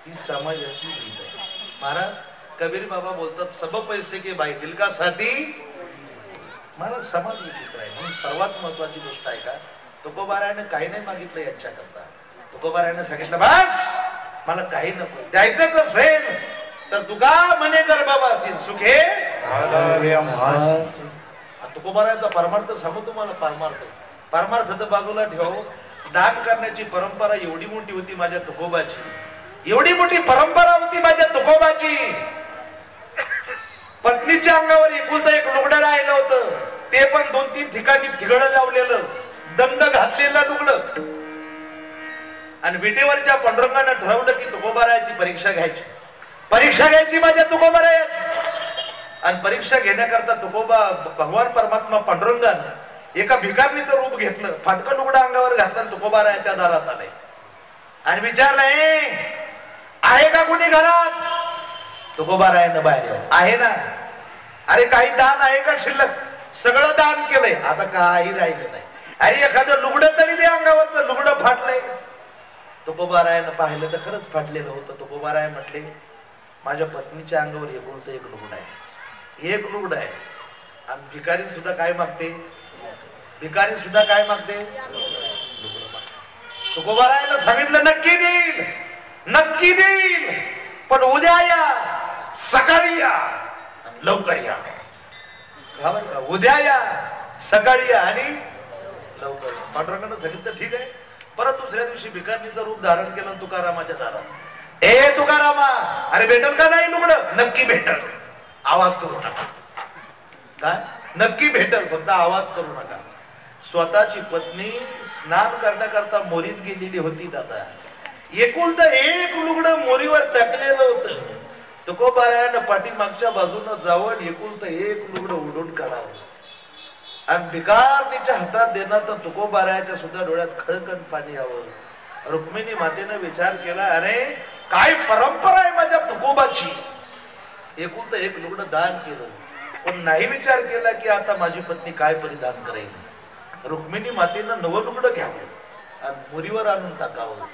ही समाजाची रीत आहे. महाराज कबीर बाबा बोलतात सब पैसे के भाई दिल का साथी. महाराज समाज विचित्र आहे. म्हणून सर्वात महत्वाची गोष्ट आहे का, तुकोबारायाने काही नाही मागितलं यांच्याकरता. तुकोबारायाने सांगितलं बस मला काही नको, द्यायचंच असेल तर तुका म्हणे गर्भवासीन सुखे. तुकोबारायाचा परमार्थ सांगू तुम्हाला. परमार्थ तर बाजूला ठेव. दान करण्याची परंपरा एवढी मोठी होती माझ्या तुकोबाची, एवढी मोठी परंपरा होती माझ्या तुकोबाची. पत्नीच्या अंगावर एकुलता एक लुगडं राहिलं होतं, ते पण 2-3 ठिकाणी थिगडं लावलेलं, दंड घातलेलं लुगडं. आणि विटेवरच्या पांडुरंगानं ठरवलं की तुकोबारायाची परीक्षा घ्यायची माझ्या तुकोबारायाची. आणि परीक्षा घेण्याकरता तुकोबा भगवान परमात्मा पांडुरंगानं एका भिकारणीचं रूप घेतलं, फाटकं लुगडं अंगावर घातलं, तुकोबारायाच्या दारात आलंय. आणि विचारलंय आहे का कोणी घरात? तुकोबारायानं बाहेर आहे ना. अरे काही दान आहे का शिल्लक? सगळं दान केलंय, आता काही राहिलं नाही. अरे एखादं लुगडं तरी ते अंगावरचं लुगडं फाटलंय. तुकोबारायानं पाहिलं तर खरंच फाटलेलं होतं. तुकोबाराय म्हटले माझ्या पत्नीच्या अंगावर एकुलतं एक लुगडं आहे, एक लुगडं आहे. आणि भिकारी सुद्धा काय मागते? तुकोबारायानं सांगितलं नक्की देईल, पण उद्या या, सकाळी या, लवकर या. उद्या या, सकाळी या आणि लवकर या. पांडुरंगानं सांगितलं ठीक आहे. परत दुसऱ्या दिवशी भिकारणीचं रूप धारण केलं तुकारामाच्या दारात. ए तुकारामा, अरे भेटल का नाही लुगडं? नक्की भेटल, आवाज करू नका. काय? नक्की भेटल, फक्त आवाज करू नका. स्वतःची पत्नी स्नान करण्याकरता मोरीत गेलेली होती दादा. एकुलतं एक लुगडं मोरीवर टाकलेलं होतं. तुकोबारायानं पाठीमागच्या बाजूनं जावं, एकुलतं एक लुगडं उडून काढावं आणि भिकारणीच्या हातात देणार. तर तुकोबारायाच्या सुद्धा डोळ्यात खळखळ पाणी यावं. रुक्मिणी मातेनं विचार केला, अरे काय परंपरा आहे माझ्या तुकोबाची. एकुलतं एक लुगडं दान केलं, पण नाही विचार केला की आता माझी पत्नी काय परिधान करेल. रुक्मिणी मातेनं नवं लुगडं घ्यावं आणि मुरीवर आणून टाकावं.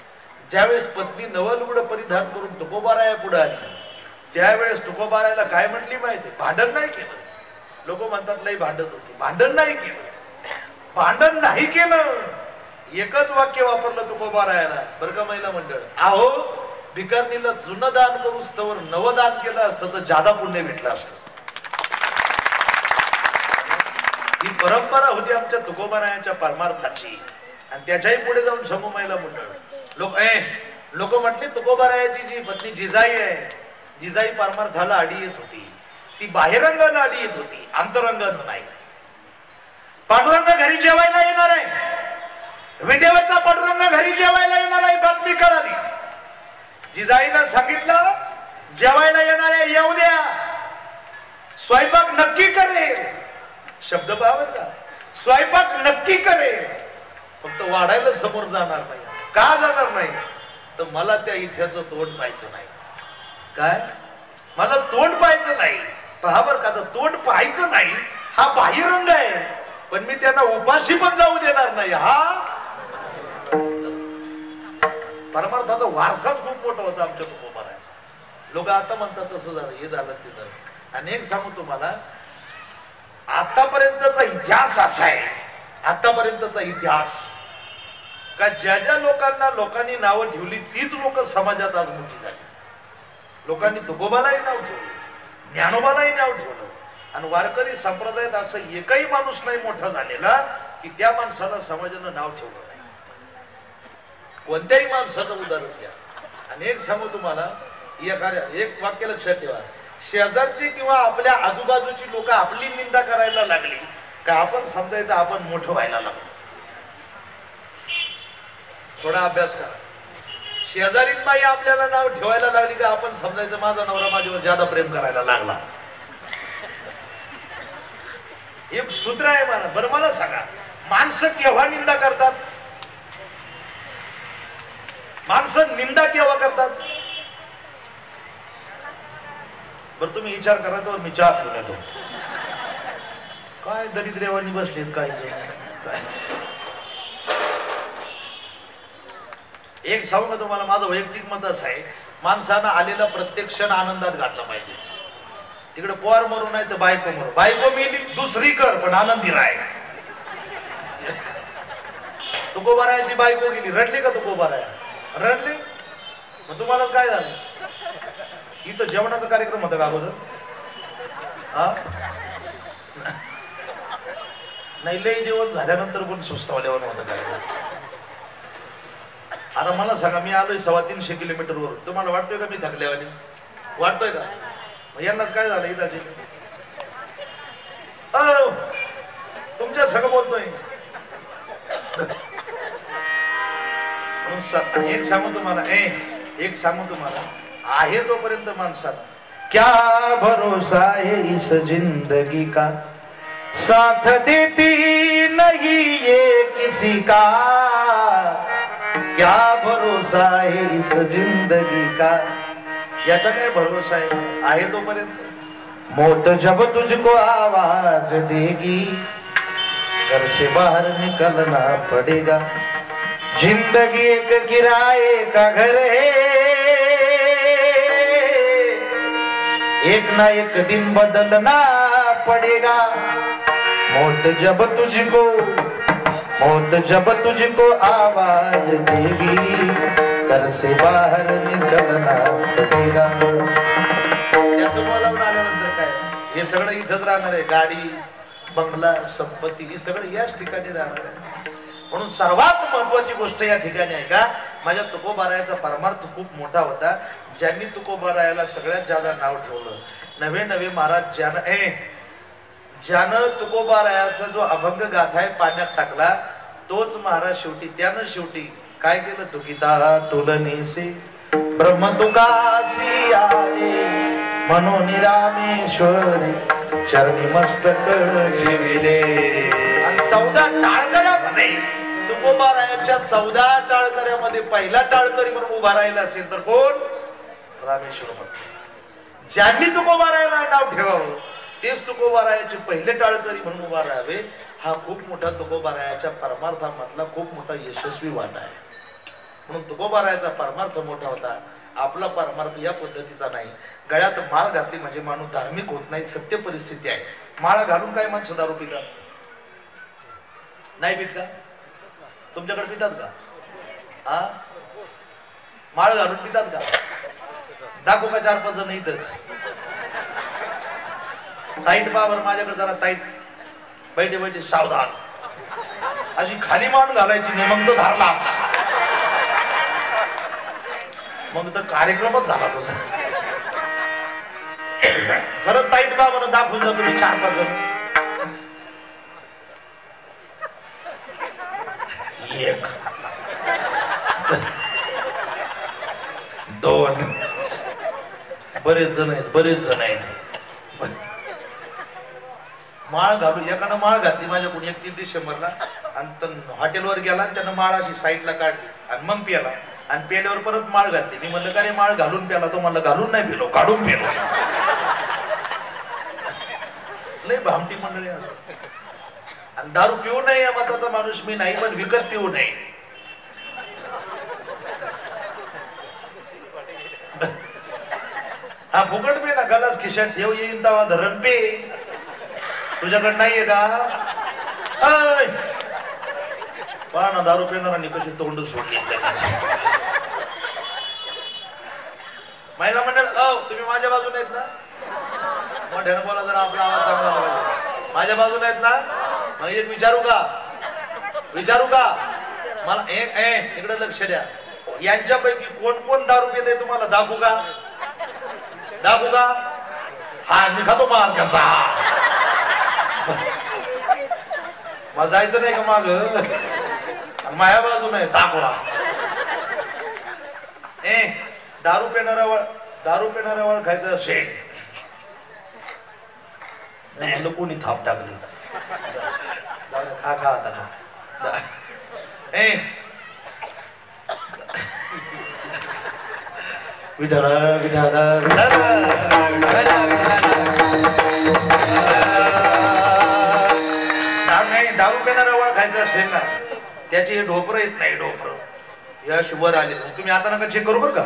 ज्यावेळेस पत्नी नवं लुगडं परिधान करून तुकोबाराया पुढे आली, त्यावेळेस तुकोबारायाला काय म्हटली माहिती? भांडण नाही केलं. लोक म्हणतात लई भांडत होती, भांडण नाही केलं. भांडण नाही केलं, एकच वाक्य वापरलं तुकोबारायाला. बरं का महिला मंडळ, अहो भिकारणीला जुनं दान करू स्तवर नवदान केलं असतं तर जादा पुण्य भेटलं असतं. ही परंपरा होती आमच्या तुकोबारायाच्या परमार्थाची. आणि त्याच्याही पुढे जाऊन समूह महिला मंडळ लोक म्हटले तुकोबारायाची जी पत्नी जिजाई आहे, जिजाई परमार्थाला आडी येत होती, ती बाहेरंगाला आडी येत होती, अंतरंगाला नाही. पांडुरंग घरी जेवायला येणार आहे, विटेवरचा पांडुरंग घरी जेवायला येणार आहे बातमी कळाली. जिजाईनं सांगितलं जेवायला येणार आहे, येऊ द्या, स्वयंपाक नक्की करेल. शब्द पाहावा का, स्वयंपाक नक्की करेल, फक्त वाढायला समोर जाणार नाही. का जाणार नाही तर मला त्या इथ्याचं तोंड पाहायचं नाही. काय, मला तोंड पाहायचं नाही. पहा बर का, तोंड पाहायचं नाही हा बाह्यरंग आहे, पण मी त्यांना उपाशी पण जाऊ देणार नाही. हा परमार्थाचा वारसाच खूप मोठा होता आमच्या तुकोबारायाचा. लोक आता म्हणतात तसं झालं, हे झालं, ते झालं. अनेक सांगू तुम्हाला, आतापर्यंतचा इतिहास असा आहे, आतापर्यंतचा इतिहास का ज्या ज्या लोकांनी नावं ठेवली तीच लोक समाजात आज मोठी झाली. लोकांनी तुकोबालाही नाव ठेवलं, ज्ञानोबालाही नाव ठेवलं, आणि वारकरी संप्रदायात असं एकही माणूस नाही मोठा झालेला की त्या माणसाला समाजानं नाव ठेवलं नाही. कोणत्याही माणसाचं उदाहरण घ्या. आणि एक सांगू तुम्हाला, एक वाक्य लक्षात ठेवा, शेजारची किंवा आपल्या आजूबाजूची लोक आपली निंदा करायला लागली का आपण समजायचं आपण मोठं व्हायला लागलो. थोडा अभ्यास करा. शेजारीन बाई आपल्याला नाव ठेवायला लागली का आपण समजायचं माझा नवरा माझ्यावर ज्यादा प्रेम करायला लागला. एक सूत्र आहे मला. बरं मला सांगा, माणसं केव्हा निंदा करतात? माणसं निंदा केव्हा करतात? बरं तुम्ही विचार करा तर मी चहा पिऊन येतो. काय दरिद्रेवानी बसलेत काय. एक सांगू का तुम्हाला, माझं वैयक्तिक मत असं आहे, माणसानं आलेला प्रत्येक क्षण आनंदात घातला पाहिजे. तिकडे पोर मरू नाही तर बायको मरू, बायको मेली दुसरी कर पण आनंदी राय. तुकोबारायाची बायको गेली, रडली का तुकोबाराया? रडली. मग तुम्हाला काय झालं? इथं जेवणाचा कार्यक्रम होता का अगोदर? हा नाही, लय जेवण झाल्यानंतर पण सुस्तावल्यावर होतं काय. आता मला सांगा, मी आलोय 350 किलोमीटरवर, तुम्हाला वाटतोय का मी थकल्यावानी? वाटतोय का? यांनाच काय झालं इथं तुमच्या सगळं बोलतोय. एक सांगू तुम्हाला, एक सांगू तुम्हाला, आहे तोपर्यंत माणसाला क्या भरोसा है इस जिंदगी का, साथ देती नहीं ये किसी का, क्या भरोसा है इस जिंदगी का. याचा काय भरोसा आहे तोपर्यंत. मौत जब तुझको आवाज देगी, घर से बाहर निकलना पड़ेगा. जिंदगी एक किराए का घर है, एक ना एक दिन बदलना पड़ेगा. मौत जब तुझको आवाज देगी, घर से बाहर निकलना पड़ेगा. त्याचं बोलावून आल्यानंतर काय, हे सगळं इथंच राहणार आहे. गाडी, बंगला, संपत्ती हे सगळं याच ठिकाणी राहणार आहे. म्हणून सर्वात महत्वाची गोष्ट या ठिकाणी आहे का, माझ्या तुकोबारायाचा परमार्थ खूप मोठा होता. ज्यांनी तुकोबारायाला सगळ्यात जादा नाव ठेवलं, नवे महाराज ज्यानं तुकोबारायाचा जो अभंग गाथा आहे पाण्यात टाकला, तोच महाराज शेवटी काय केलं? तुकिता तुलनेसे ब्रह्म तुकासी आले, म्हणून रामेश्वरी चरणी मस्तक ठेविले. आणि 14 टाळकऱ्यामध्ये, तुकोबारायाच्या 14 टाळकऱ्यामध्ये पहिला टाळकरी म्हणून उभा राहिला असेल तर कोण? रामेश्वर भक्त. ज्यांनी तुकोबारायाला नाव ठेवावं तेच तुकोबारायाचे पहिले टाळकरी म्हणून उभा राहावे. हा खूप मोठा तुकोबारायाच्या परमार्थामधला खूप मोठा यशस्वी वाटा आहे. म्हणून तुकोबारायाचा परमार्थ मोठा होता. आपला परमार्थ या पद्धतीचा नाही. गळ्यात माळ घातली म्हणजे माणूस धार्मिक होत नाही, सत्य परिस्थिती आहे. माळ घालून काय माणसं दारू पितात? नाही पित का? तुमच्याकडे पितात का? हा, माळ घालून पितात का? दाखवू का 4-5 जण इथंच? ताईट बाबर माझ्याकडे जरा ताईट, बैठे बैठे सावधान, अशी खाली मान घालायची नाही, मग तो धरलाच, मग तर कार्यक्रमच झाला तुझा. खरं ताईट बाबर दाखवून जा तुम्ही 4-5 जण. 1 2 बरेच जण आहेत. माळ घालू, एकानं माळ घातली माझ्याकडून 31 डिसेंबरला, आणि हॉटेलवर गेला आणि त्यानं माळ अशी साईडला काढली आणि मग प्याला, आणि पेल्यावर परत माळ घातली. मी म्हणलं का रे माळ घालून प्याला? तो म्हणलं घालून नाही पिलो, काढून पिलो. लय भामटी मंडळी असतात. आणि दारू पिऊ नये या मताचा माणूस मी नाही, पण विकत पिऊ नये. हा फुकट पे ना, गलास खिशात ठेव, येईन तवा धरण पे. तुझ्याकडे नाहीये का? पहा ना दारू पिणारांनी कशी तोंड सोडली. महिला मंडळ, तुम्ही माझ्या बाजूने आहेत ना? मोठ्यानं बोला जरा, आपला आवाज चांगला पाहिजे. माझ्या बाजूने आहेत ना? मग एक विचारू का मला? इकडे लक्ष द्या. यांच्यापैकी कोण कोण दारू पिते तुम्हाला दाखवू का? हा, मी खातो मार त्यांचा. मला जायचं नाही का माग? माझ्या बाजूने दाखवा. दारू पिणाऱ्या ओळखायचं असेल, कोणी थाप टाकली? खा आता खा. विठाला दारू पिणाऱ्या ओळखायचं असेल ना, त्याचे ढोपर येत नाही. ढोपर या शुभर आले, तुम्ही आता नका चेक करू बर का.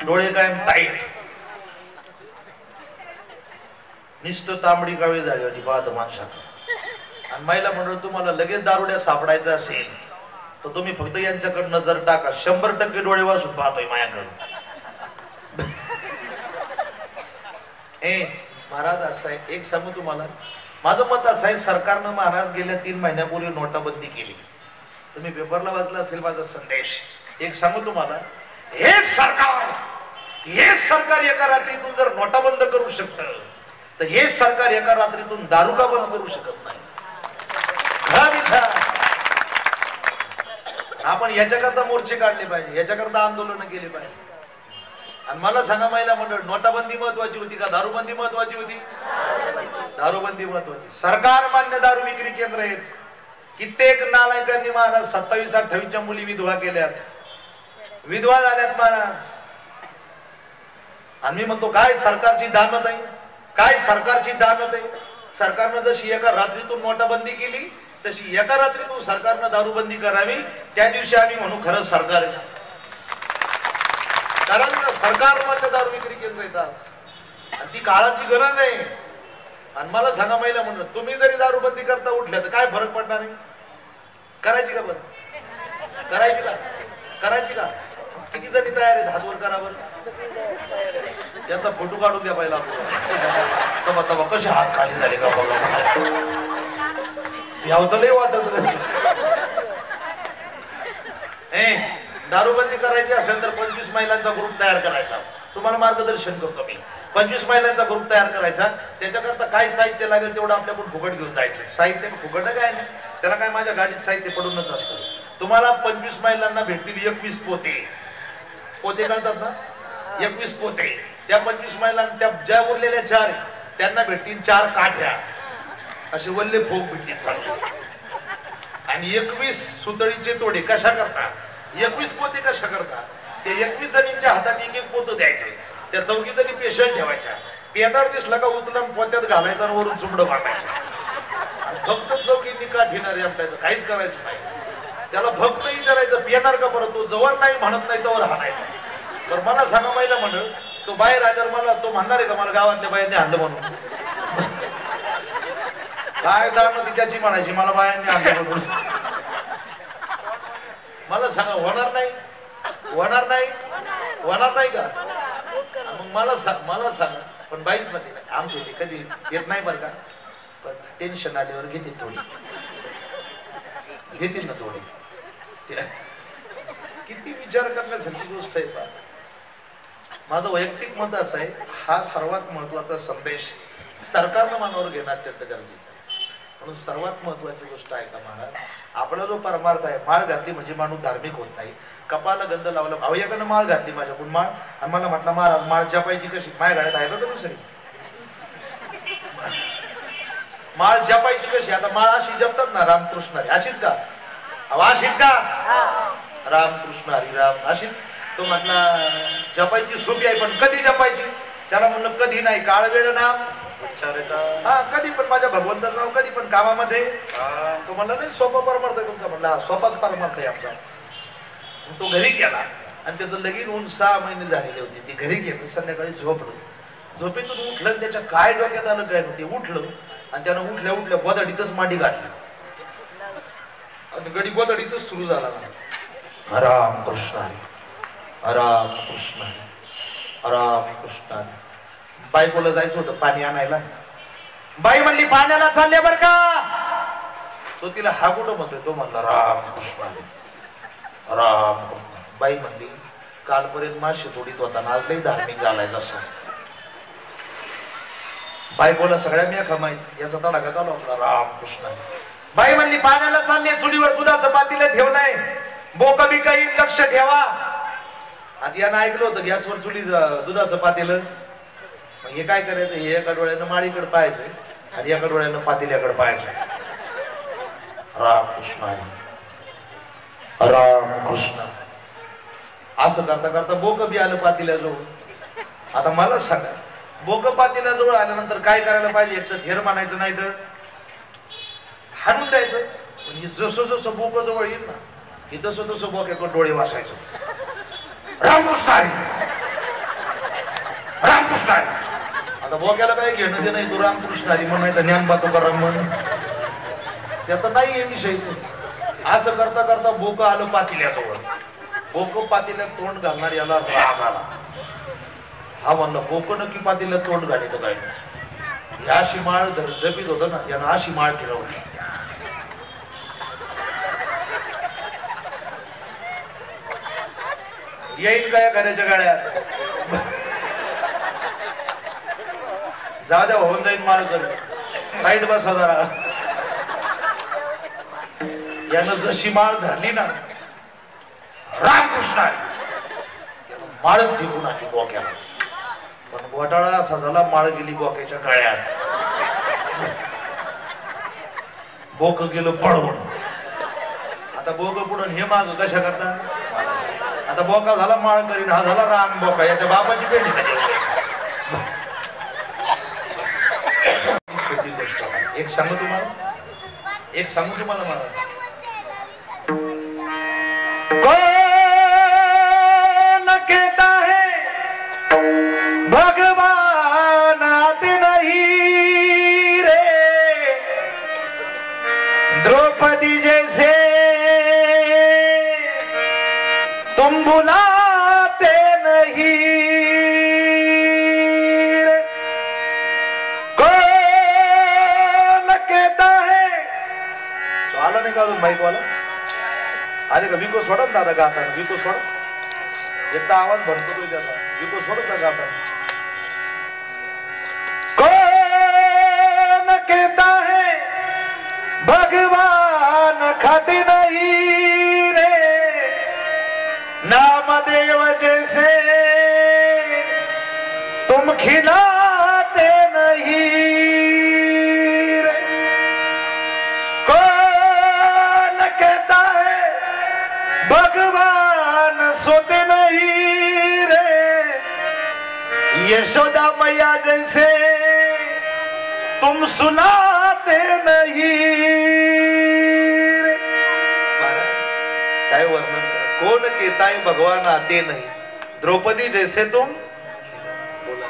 डोळे काय टाईट, नुसतं तांबडी काळी झाली होती पाहत माणसाला. आणि महिला मंडळ, तुम्हाला लगेच दारुड्या सापडायचं असेल तर तुम्ही फक्त यांच्याकडे नजर टाका. 100% डोळे वाचून पाहतोय माझ्याकडे. महाराज असं आहे, एक सांगू तुम्हाला, माझं मत असं आहे, सरकारनं महाराज गेल्या 3 महिन्यापूर्वी नोटाबंदी केली. तुम्ही पेपरला वाचला असेल माझा संदेश. एक सांगू तुम्हाला, हे सरकार एका रात्रीतून जर नोटा बंद करू शकतं, तर हे सरकार एका रात्रीतून दारू का बंद करू शकत नाही? आपण याच्याकरता मोर्चे काढले पाहिजे, याच्याकरता आंदोलन केले पाहिजे. आणि मला सांगा महिला मंडळ, नोटाबंदी महत्वाची होती का दारूबंदी महत्वाची होती? दारूबंदी महत्वाची. सरकार मान्य दारू विक्री केंद्र आहेत. कित्येक नालायकांनी महाराज 27-28च्या मुली विधवा केल्यात, विधवा झाल्यात महाराज. आणि मी म्हणतो, काय सरकारची दानत आहे? काय सरकारची दानत आहे? सरकारनं जशी एका रात्रीतून नोटाबंदी केली, तशी एका रात्रीतून सरकारनं दारूबंदी करावी. त्या दिवशी आम्ही म्हणू खरंच सरकार आहे. कारण सरकार मान्य दारू विक्री केंद्र येतात आणि ती काळाची गरज आहे. आणि मला सांगा महिला म्हणलं, तुम्ही जरी दारूबंदी करता उठल्या तर काय फरक पडणार आहे? करायची का बंद? करायची का? किती जणी तयार आहेत? हात वर करावर. याचा फोटो काढून द्या पहिला. तवा कसे हात खाली झाले का बघा. यावतलंही वाटत नाही. दारूबंदी करायची असेल तर 25 महिलांचा ग्रुप तयार करायचा. तुम्हाला मार्गदर्शन करतो मी. 25 महिलांचा ग्रुप तयार करायचा. त्याच्याकरता काय साहित्य लागेल तेवढं आपल्याकडून फुकट घेऊन जायचं. साहित्य फुकट काय नाही, त्याला काय माझ्या गाडीत साहित्य पडूनच असतं. तुम्हाला 25 महिलांना भेटतील 21 पोते कळतात ना, 21 पोते. त्या 25 महिलांना, त्या ज्या उरलेल्या 4 त्यांना भेटतील 4 काठ्या, असे वल्ले फोक भेटतील चांगले. आणि 21 सुतळीचे तोडे कशा करता? 21 पोते कशा करता? ते 21 जणींच्या हातात 1-1 पोतं द्यायचं. त्या 4 जणी पेशंट ठेवायच्या. पेदार दिसला का उचलून पोत्यात घालायचं आणि वरून चुमडं वाटायचं. फक्त 4 काठीणार आपल्याचं काहीच करायचं नाही. त्याला फक्त विचारायचं पिणार का परत? तो जवळ नाही म्हणत नाही तवर हाणायचं. तर मला सांगा महिला म्हणून, तो बाहेर आल्यावर मला तो म्हणणार आहे का मला गावातल्या बाहेरने हाणलं म्हणून? काय दान ती त्याची म्हणायची मला बायांनी आणलं मला सांगा होणार नाही होणार नाही होणार नाही का मग मला सांगा पण बाईच मध्ये नाही आमचे ते कधी येत नाही बरं का पण टेन्शन आल्यावर घेतील थोडी घेतील ना थोडी किती विचार करण्यासारखी गोष्ट आहे पा माझं वैयक्तिक मत असं आहे हा सर्वात महत्वाचा संदेश सरकारनं मनावर घेणं अत्यंत गरजेचं आहे म्हणून सर्वात महत्वाची गोष्ट आहे का महाराज आपला जो परमार्थ आहे माळ घातली म्हणजे माणूस धार्मिक होत नाही कपाला गंध लावला अवयाकडनं माळ घातली माझ्याकडून माळ आणि मला म्हटलं महाराज माळ जपायची कशी माझ्या गाड्यात आहे का दुसरी माळ जपायची कशी आता माळ अशी जपतात ना रामकृष्ण अशीच का अशीच का रामकृष्ण हरी राम अशीच तो म्हटला जपायची सोपी आहे पण कधी जपायची त्याला म्हणलं कधी नाही काळ वेळ नाम हा कधी पण माझ्या भगवंताचं नाव कधी पण कामामध्ये तो म्हणला नाही सोपा परमार्थ आहे तुमचा म्हणला सोपाच परमार्थ आहे आमचा तो घरी गेला आणि त्याचं लगीन होऊन 6 महिने झालेले होते ते घरी गेलो संध्याकाळी झोपलो झोपेतून उठलं आणि त्याच्या काय डोक्यात आलं काय नव्हते उठलं आणि त्यानं उठल्या उठल्या गोदडीतच मांडी घातली आणि गडी गोदडीतच सुरू झाला राम कृष्ण राम कृष्ण राम कृष्ण बायकोला जायचं होतं पाणी आणायला बाई म्हणली पाण्याला चालले बर का तो तिला हा कुठं म्हणतोय तो म्हणला राम कृष्ण राम कृष्ण बाई म्हणली कालपर्यंत माशी तोडीत होता ना आज लई धार्मिक झालाय जसं बायकोला सगळ्या मी खमाईत याचा तडाखा चालू आपला राम कृष्ण बाई म्हणली पाण्याला चालले चुलीवर दुधाचं पातीला ठेवलंय बोक बी काही लक्ष ठेवा आता यानं ऐकलं होतं गॅसवर चुली दुधाचं पातेलं मग हे काय करायचं हे एका डोळ्यानं माळीकडे पाहायचं आणि एका डोळ्यानं पातेल्याकडे पाहायचं रामकृष्ण रामकृष्ण असं करता करता बोक बी आलं पातेल्याजवळ आता मला सांगा बोक पातेल्याजवळ आल्यानंतर काय करायला पाहिजे एक तर थेर मानायचं नाही तर हाणून द्यायचं म्हणजे जसं जसं बोक जवळ येईल ना की तसं तसं बोक्याकडे डोळे वासायचं रामकृष्ण रामकृष्ण आता बोक्याला काय घेणं ते नाही तो रामकृष्ण हरी म्हणायचं ज्ञानबा तुकाराम म्हणून त्याचा नाही विषय असं करता करता बोक आलं पातेल्याजवळ बोक पातेल्यात तोंड घालणार याला राग आला हा म्हणलं बोक नक्की पातेल्यात तोंड घालायचं काय नाही अशी माळ जपीत होत ना यानं अशी माळ फिरवली येईल काय एखाद्याच्या गाड्यात जाऊ द्या होऊन जाईल माळ कर लाईट बसा जरा यानं जशी माळ धरली ना रामकृष्ण माळच घेऊन आली बोक्याला पण घोटाळा असा झाला माळ गेली बोक्याच्या गळ्यात बोक गेलं पळवून आता बोक पुढून हे माग कशा करता आता बोका झाला माळ करीन हा झाला राम बोका याच्या बापाची पेंडी गोष्ट एक सांगू तुम्हाला मला कौन कहता है भगवान आते नहीं रे द्रौपदी जैसे तुम बुलाते नहीं रे कौन कहता है तो आला नाही का अजून माईक वाला अरे का विको सोडत दादा गाताना विको सोड एकदा आवाज भरतो त्याचा विको सोडत ना गाताना कौन कहता है भगवान खाते नहीं रे नामदेव जैसे तुम खिलाते नहीं रे कौन कहता है भगवान सोते नहीं रे यशोदा मैया जैसे तुम सुलाते नहीं रे काय वर्णन कौन कहता है भगवान आते नहीं द्रौपदी जैसे तुम बोला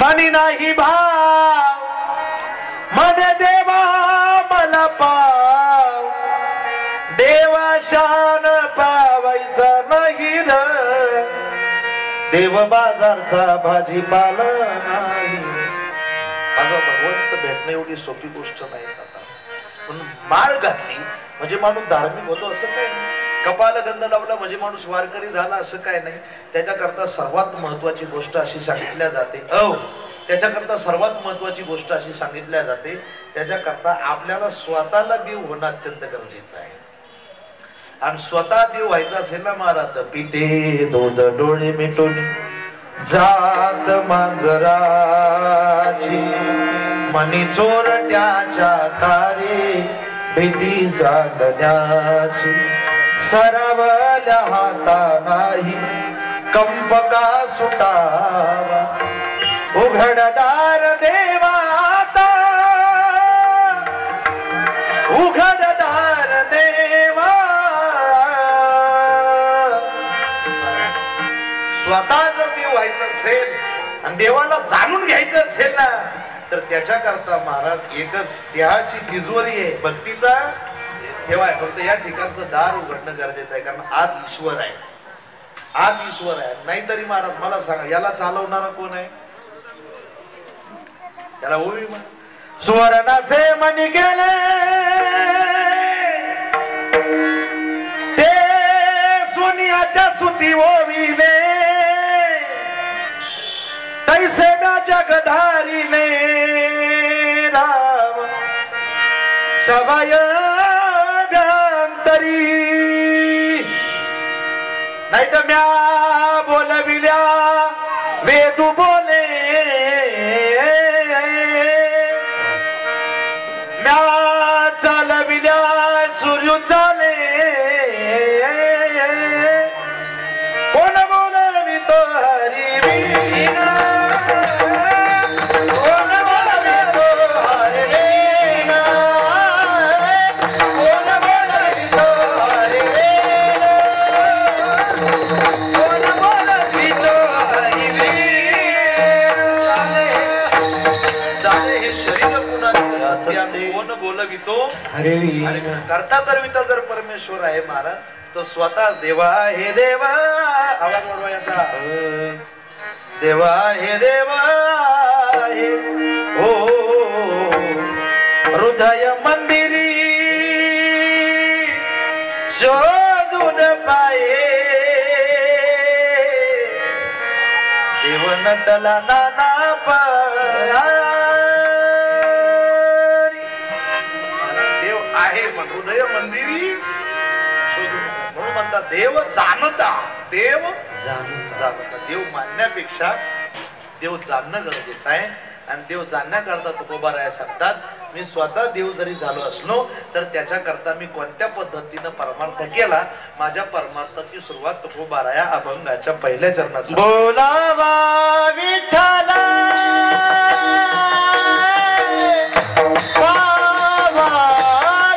मनी नाही भाव म्हणे देवा मला पाव, देवा शान पावायचा नाही र, देव बाजारचा भाजीपाला नाही. माझा भगवंत भेटणं एवढी सोपी गोष्ट नाही आता. पण माळ घातली म्हणजे माणूस धार्मिक होतो असं काय नाही. कपाल गंध लावला म्हणजे माणूस वारकरी झाला असं काय नाही. त्याच्याकरता सर्वात महत्वाची गोष्ट अशी सांगितल्या जाते, त्याच्याकरता सर्वात महत्वाची गोष्ट अशी सांगितल्या जाते, त्याच्याकरता आपल्याला स्वतःला देव होणं अत्यंत गरजेचं आहे. आणि स्वतः देव व्हायचा असेल ना महाराज, पिते दूध डोळे मिटून जात मांजराची, मनी चोरट्याच्या कारे भीती जागण्याची, सरावल्या हाता नाही कंप का सुटावा, उघडदार देवाता, उघडदार देवा. स्वतः जर देव व्हायचं असेल आणि देवाला जाणून घ्यायचं असेल ना, तर त्याच्याकरता महाराज एकच देहाची तिजोरी आहे, भक्तीचा ठेवाय. फक्त या ठिकाणचं दार उघडणं गरजेचं आहे, कारण आत ईश्वर आहे, आत ईश्वर आहे. नाहीतरी महाराज मला सांगा, याला चालवणारा कोण आहे? त्याला ओवी सुवर्णाचे मणी गेले ते सोनियाच्या सुती ओवीने, तैसे म्या जगधारीने राम सवय व्यांतरी. नाही तर म्या बोलविल्या वेदू बोले, म्या चालविल्या सूर्य चाले, कोण बोलवितो हरी वीणा, कोण बोलवितो हरी वीणा, कोण बोलवितो हरी वीणा, कोण बोलवितो हरी वीणा. जाणे हे शरीर कुणाचे सत्याने कोण बोलवितो हरी वीणा. करता करविता जर परमेश्वर आहे महाराज, तो स्वतः देवा हे देवा, आवाज वाढवा याचा, देवा हे देवा हे हो हृदय मंदिरी शोधून पाये, देव नटला नाना देव आहे पण हृदय मंदिरी म्हणून म्हणतात देव जाणता, देव जाणता. देव मानण्यापेक्षा देव जाणणं गरजेचं आहे. आणि देव जाणण्याकरता तुकोबाराया सांगतात, मी स्वतः देव जरी झालो असलो तर त्याच्याकरता मी कोणत्या पद्धतीनं परमार्थ केला. माझ्या परमार्थाची सुरुवात तुकोबाराया अभंगाच्या पहिल्या चरणात बोलावा विठ्ठला बोलावा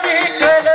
विठ्ठला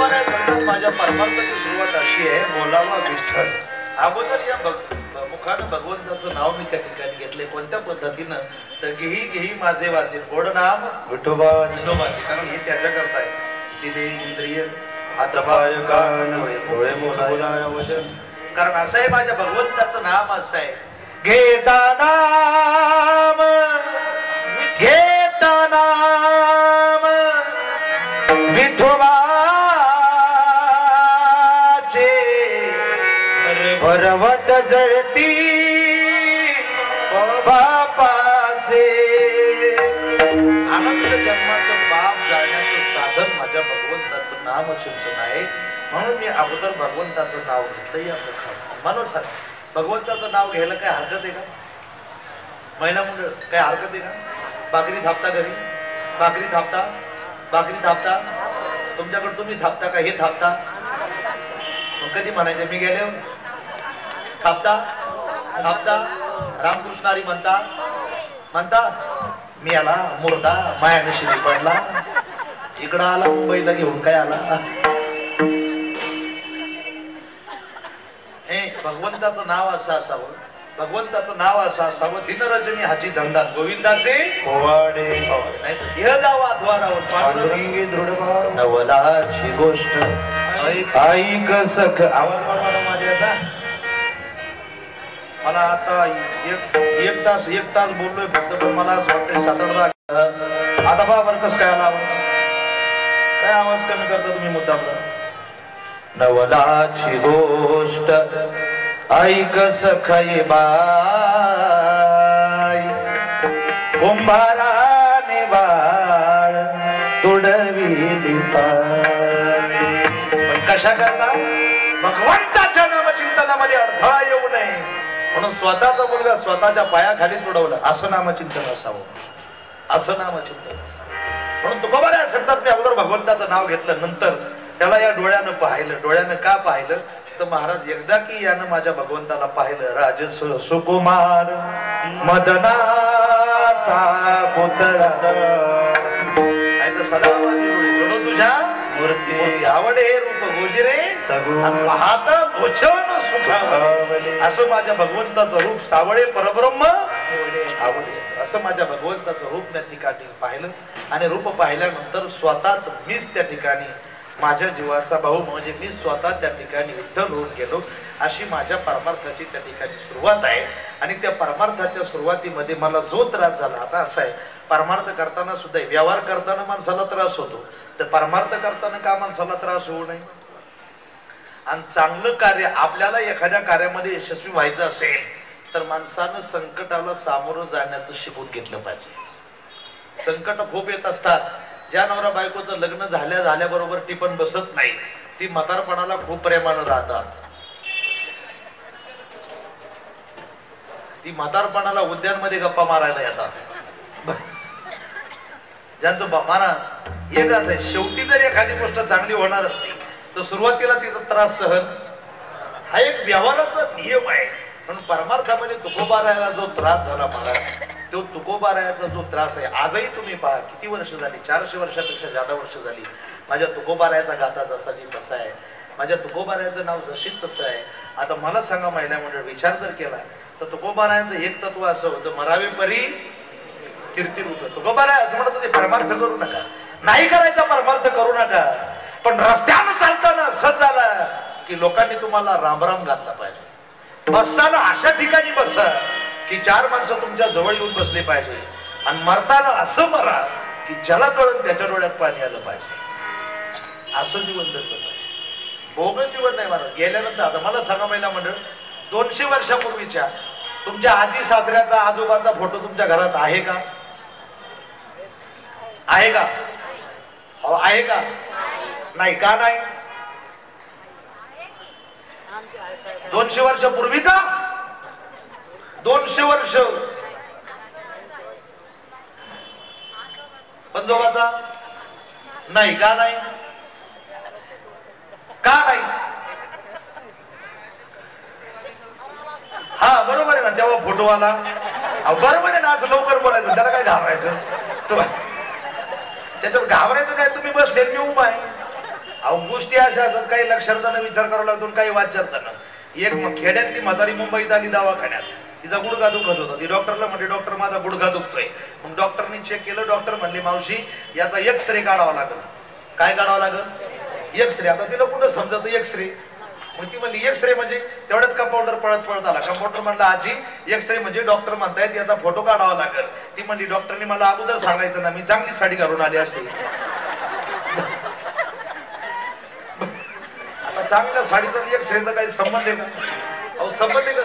तुकोबाराय सांगतात माझ्या परमार्थाची सुरुवात अशी आहे, बोलावा विठ्ठल. अगोदर या मुखानं भगवंताचं नाव मी त्या ठिकाणी घेतलंय. कोणत्या पद्धतीनं? तर घेही घेही माझे वाचे गोड नाम विठोबा. कारण हे त्याच्याकरता आहे. दिले इंद्रिय हातपाय कान डोळे बोलाया वचन. कारण असं आहे माझ्या भगवंताचं नाम असं आहे, घेता नाम घेता नाम विठोबाचे पर्वत जळती बापाचे. अनंत जन्माचं पाप जाळण्याचं साधन माझ्या भगवंताचं नामचिंतन आहे. म्हणून मी अगोदर भगवंताचं नाव घेतलं या मुखात. मला सांग, भगवंताचं नाव घ्यायला काय हरकत आहे का? महिला मंडळ काय हरकत आहे का? भाकरी थापता घरी? भाकरी थापता? भाकरी थापता? तुमच्याकडे तुम्ही थापता का? हे थापता? मग कधी म्हणायचं मी गेले थापता? थापता? रामकृष्णारी म्हणता? म्हणता? मी आला मुर्दा मायाने शिरी पडला, इकडं आला मुंबईला घेऊन काय आला? हे भगवंताचं नाव असं असावं, भगवंताचं नाव असं असावं. दिनरजनी हाची धंदा गोविंदाचे पोवाडे. नाही तर देह जावा द्वारावर पांडुरंगी दृढभाव. नवलाची गोष्ट ऐक सख. आवाज वाढवा माझ्याचा. मला आता एक तास बोललोय फक्त, पण मला असं वाटतंय 7-8. आता बा बरं कसं काय आला आवाज? काय आवाज कमी करता तुम्ही मुद्दाम? नवलाची गोष्ट ऐक सखाई बाई, कुंभाराने बाळ तुडविली पाय. पण कशा करता? भगवंताच्या नामचिंतनामध्ये अडथळा येऊ नये म्हणून स्वतःचा मुलगा स्वतःच्या पायाखाली तुडवला. असं नामचिंतन असावं, असं नामचिंतन असावं. म्हणून तुकोबाराय सांगतात मी अगोदर भगवंताचं नाव घेतलं, नंतर त्याला या डोळ्यानं पाहिलं. डोळ्यानं का पाहिलं? तर महाराज एकदा की यानं माझ्या भगवंताला पाहिलं. राजस सुकुमार मदनाचा पुतळा, नाही तर सदा जोडो तुझ्या मूर्ती आवडे रूप गोजिरे पाहत लोचन सुखावले. असं माझ्या भगवंताचं रूप सावळे परब्रह्म आवडे. असं माझ्या भगवंताचं रूप त्या ठिकाणी पाहिलं. आणि रूप पाहिल्यानंतर स्वतःच मीच त्या ठिकाणी माझ्या जीवाचा भाऊ म्हणजे मी स्वतः त्या ठिकाणी विठ्ठल होऊन गेलो. अशी माझ्या परमार्थाची त्या ठिकाणी सुरुवात आहे. आणि त्या परमार्थाच्या सुरुवातीमध्ये मला जो त्रास झाला, आता असं आहे परमार्थ करताना सुद्धा व्यवहार करताना माणसाला त्रास होतो, तर परमार्थ करताना का माणसाला त्रास होऊ नये? आणि चांगलं कार्य आपल्याला एखाद्या कार्यामध्ये यशस्वी व्हायचं असेल तर माणसानं संकटाला सामोरं जाण्याचं शिकून घेतलं पाहिजे. संकट खूप येत असतात. ज्या नवरा बायकोचं लग्न झाल्याबरोबर टिपण बसत नाही, ती म्हातारपणाला खूप प्रेमानं राहतात. ती म्हातारपणाला उद्यानमध्ये गप्पा मारायला येतात. ज्यांचं माना एक असं आहे, शेवटी जर एखादी गोष्ट चांगली होणार असती तर सुरुवातीला तिचा त्रास सहन हा एक व्यवहाराचा नियम आहे. म्हणून परमार्थामध्ये तुकोबारायाला जो त्रास झाला महाराज, तो तुकोबारायाचा जो त्रास आहे आजही तुम्ही पहा. किती वर्ष झाली? 400 वर्षापेक्षा जादा वर्ष झाली. माझ्या तुकोबारायाचा गाथा जसाची तसा आहे, माझ्या तुकोबारायाचं नाव जशी तसं आहे. आता मला सांगा महिला मंडळ, विचार जर केला तर तुकोबारायाचं एक तत्व असं होतं, मरावे परी कीर्ती रूप. तुकोबाराय असं म्हणत होते परमार्थ करू नका, नाही करायचा परमार्थ करू नका, पण रस्त्यानं चालताना असं झालं की लोकांनी तुम्हाला रामराम घातला पाहिजे. बसताना अशा ठिकाणी बसा की 4 माणसं तुमच्या जवळ येऊन बसले पाहिजे. आणि मरताना असं मरा की ज्याला कळून त्याच्या डोळ्यात पाणी आलं पाहिजे. असं जीवन जगलं पाहिजे. भोग जीवन नाही महाराज. गेल्यानंतर आता मला सांगा महिला मंडळ, 200 वर्षापूर्वीच्या तुमच्या आजी सासऱ्याचा आजोबाचा फोटो तुमच्या घरात आहे का? आहे का? आहे का? नाही का? नाही. 200 वर्षापूर्वीचा 200 वर्ष बंधोबाचा नाही का? नाही का? नाही. हा बरोबर आहे ना, तेव्हा फोटो आला. बरोबर आहे ना, आज लवकर बोलायचं, त्याला काय घाबरायचं? त्याच्यात घाबरायचं काय? तुम्ही बसले मी उभा आहे. अहो गोष्टी अशा असतात, काही लक्षार्थानं विचार करावा लागतो, काही वाचार्थानं. एक खेड्यातली म्हातारी मुंबईत आली दवाखान्यात, तिचा गुडघा दुखत होता. ती डॉक्टरला म्हणते, डॉक्टर माझा गुडघा दुखतोय. मग डॉक्टरनी चेक केलं. डॉक्टर म्हणले, मावशी याचा एक्सरे काढावा लागेल. काय काढावं लागेल? एक्सरे. आता तिला कुठं समजत एक्सरे? मग ती म्हणली एक्सरे म्हणजे? तेवढ्यात कंपाऊंडर पळत आला. कंपाऊंडर म्हणला, आजी एक्सरे म्हणजे डॉक्टर म्हणतायत याचा फोटो काढावा लागेल. ती म्हणली, डॉक्टरने मला अगोदर सांगायचं ना, मी चांगली साडी घालून आली असते. आता चांगल्या साडीचा एक्सरेचा काही संबंध आहे का? अहो संबंध आहे का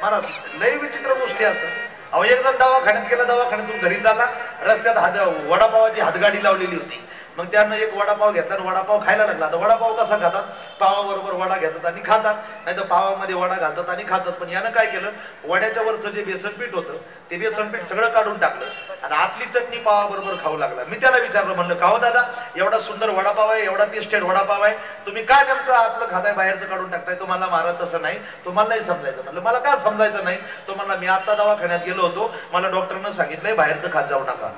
महाराज? लय विचित्र गोष्टी असतात. अहो एक जण दवाखान्यात गेला, दवाखान्यातून घरी चालला, रस्त्यात वडापावाची हातगाडी लावलेली होती. मग त्यानं एक वडापाव घेतला आणि वडापाव खायला लागला. आता वडापाव कसा खातात? पावाबरोबर वडा घेतात आणि खातात, नाही तर पावामध्ये वडा घालतात आणि खातात. पण यानं काय केलं, वड्याच्या वरचं जे बेसनपीठ होतं ते बेसनपीठ सगळं काढून टाकलं आणि आतली चटणी पावाबरोबर खाऊ लागला. मी त्याला विचारलं, म्हणलं का हो दादा, एवढा सुंदर वडापाव आहे, एवढा टेस्टेड वडापाव आहे, तुम्ही काय नेमकं आतलं खाताय, बाहेरचं काढून टाकताय? तुम्हाला महाराज तसं नाही, तुम्हाला नाही समजायचं. म्हणलं मला का समजायचं नाही? तो म्हणला, मी आता दवाखान्यात गेलो होतो, मला डॉक्टरनं सांगितलंय बाहेरचं खात जाऊ नका.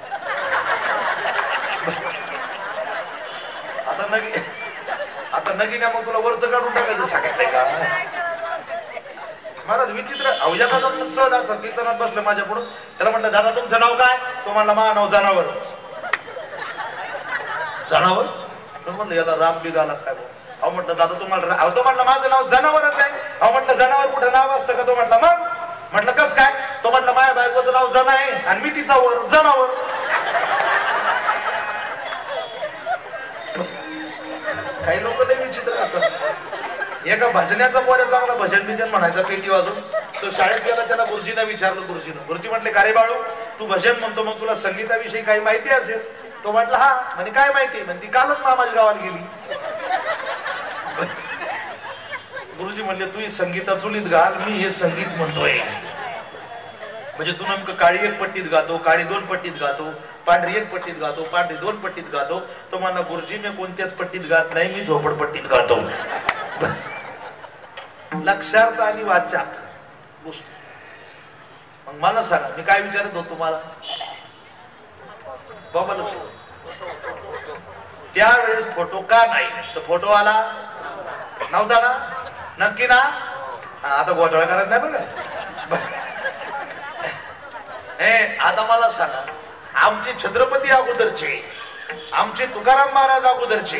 आता नगीना मग तुला वरचं काढून टाकायचं सांगितलंय का? महाराज विचित्र. अवजात सहज असं कीर्तनात बसलं माझ्या पुढं. त्याला म्हटलं, दादा तुमचं नाव काय? तो म्हणला, मा नाव जनावर. जनावर? म्हणलं याला राम बिगाला काय? अहो म्हटलं दादा तुम्हाला, अहो तो म्हटलं माझं नाव जनावरच आहे. अहो म्हटलं जनावर कुठं नाव असतं का? तो म्हटलं मग. म्हटलं कस काय? तो म्हटलं माझ्या बायकोचं नाव जना आहे आणि मी तिचा वर जनावर. काही लोक लय विचित्र असतात. एका भजनाचा पोऱ्या चांगला भजन बिजन म्हणायचा पेटी वाजून. तो शाळेत गेला, त्याला गुरुजींना विचारलं. गुरुजी म्हटले, का रे बाळू तू भजन म्हणतो, मग तुला संगीताविषयी काही माहिती असेल? तो म्हटला हा. म्हणे काय माहिती? म्हणजे ती कालच मामाच्या गावाला गेली. गुरुजी म्हणले, तू ही संगीता चुलीत घाल, मी हे संगीत म्हणतोय. म्हणजे तू नेमकं काळी एक पट्टीत गातो, काळी दोन पट्टीत गातो, पांढरी एक पट्टीत गातो, पांढरी दोन पट्टीत गातो. तो म्हणला, गुरुजी मी कोणत्याच पट्टीत गात नाही, मी झोपडपट्टीत गातो. लक्षार्थ आणि वाच्यार्थ गोष्टी. मग मला सांगा, मी काय विचारत होतो तुम्हाला? बाबा लक्ष. त्यावेळेस फोटो का नाही? तर फोटो आला नव्हता ना? नक्की ना? आता घोटाळा करत नाही बघा. आता मला सांगा, आमचे छत्रपती अगोदरचे, आमचे तुकाराम महाराज अगोदरचे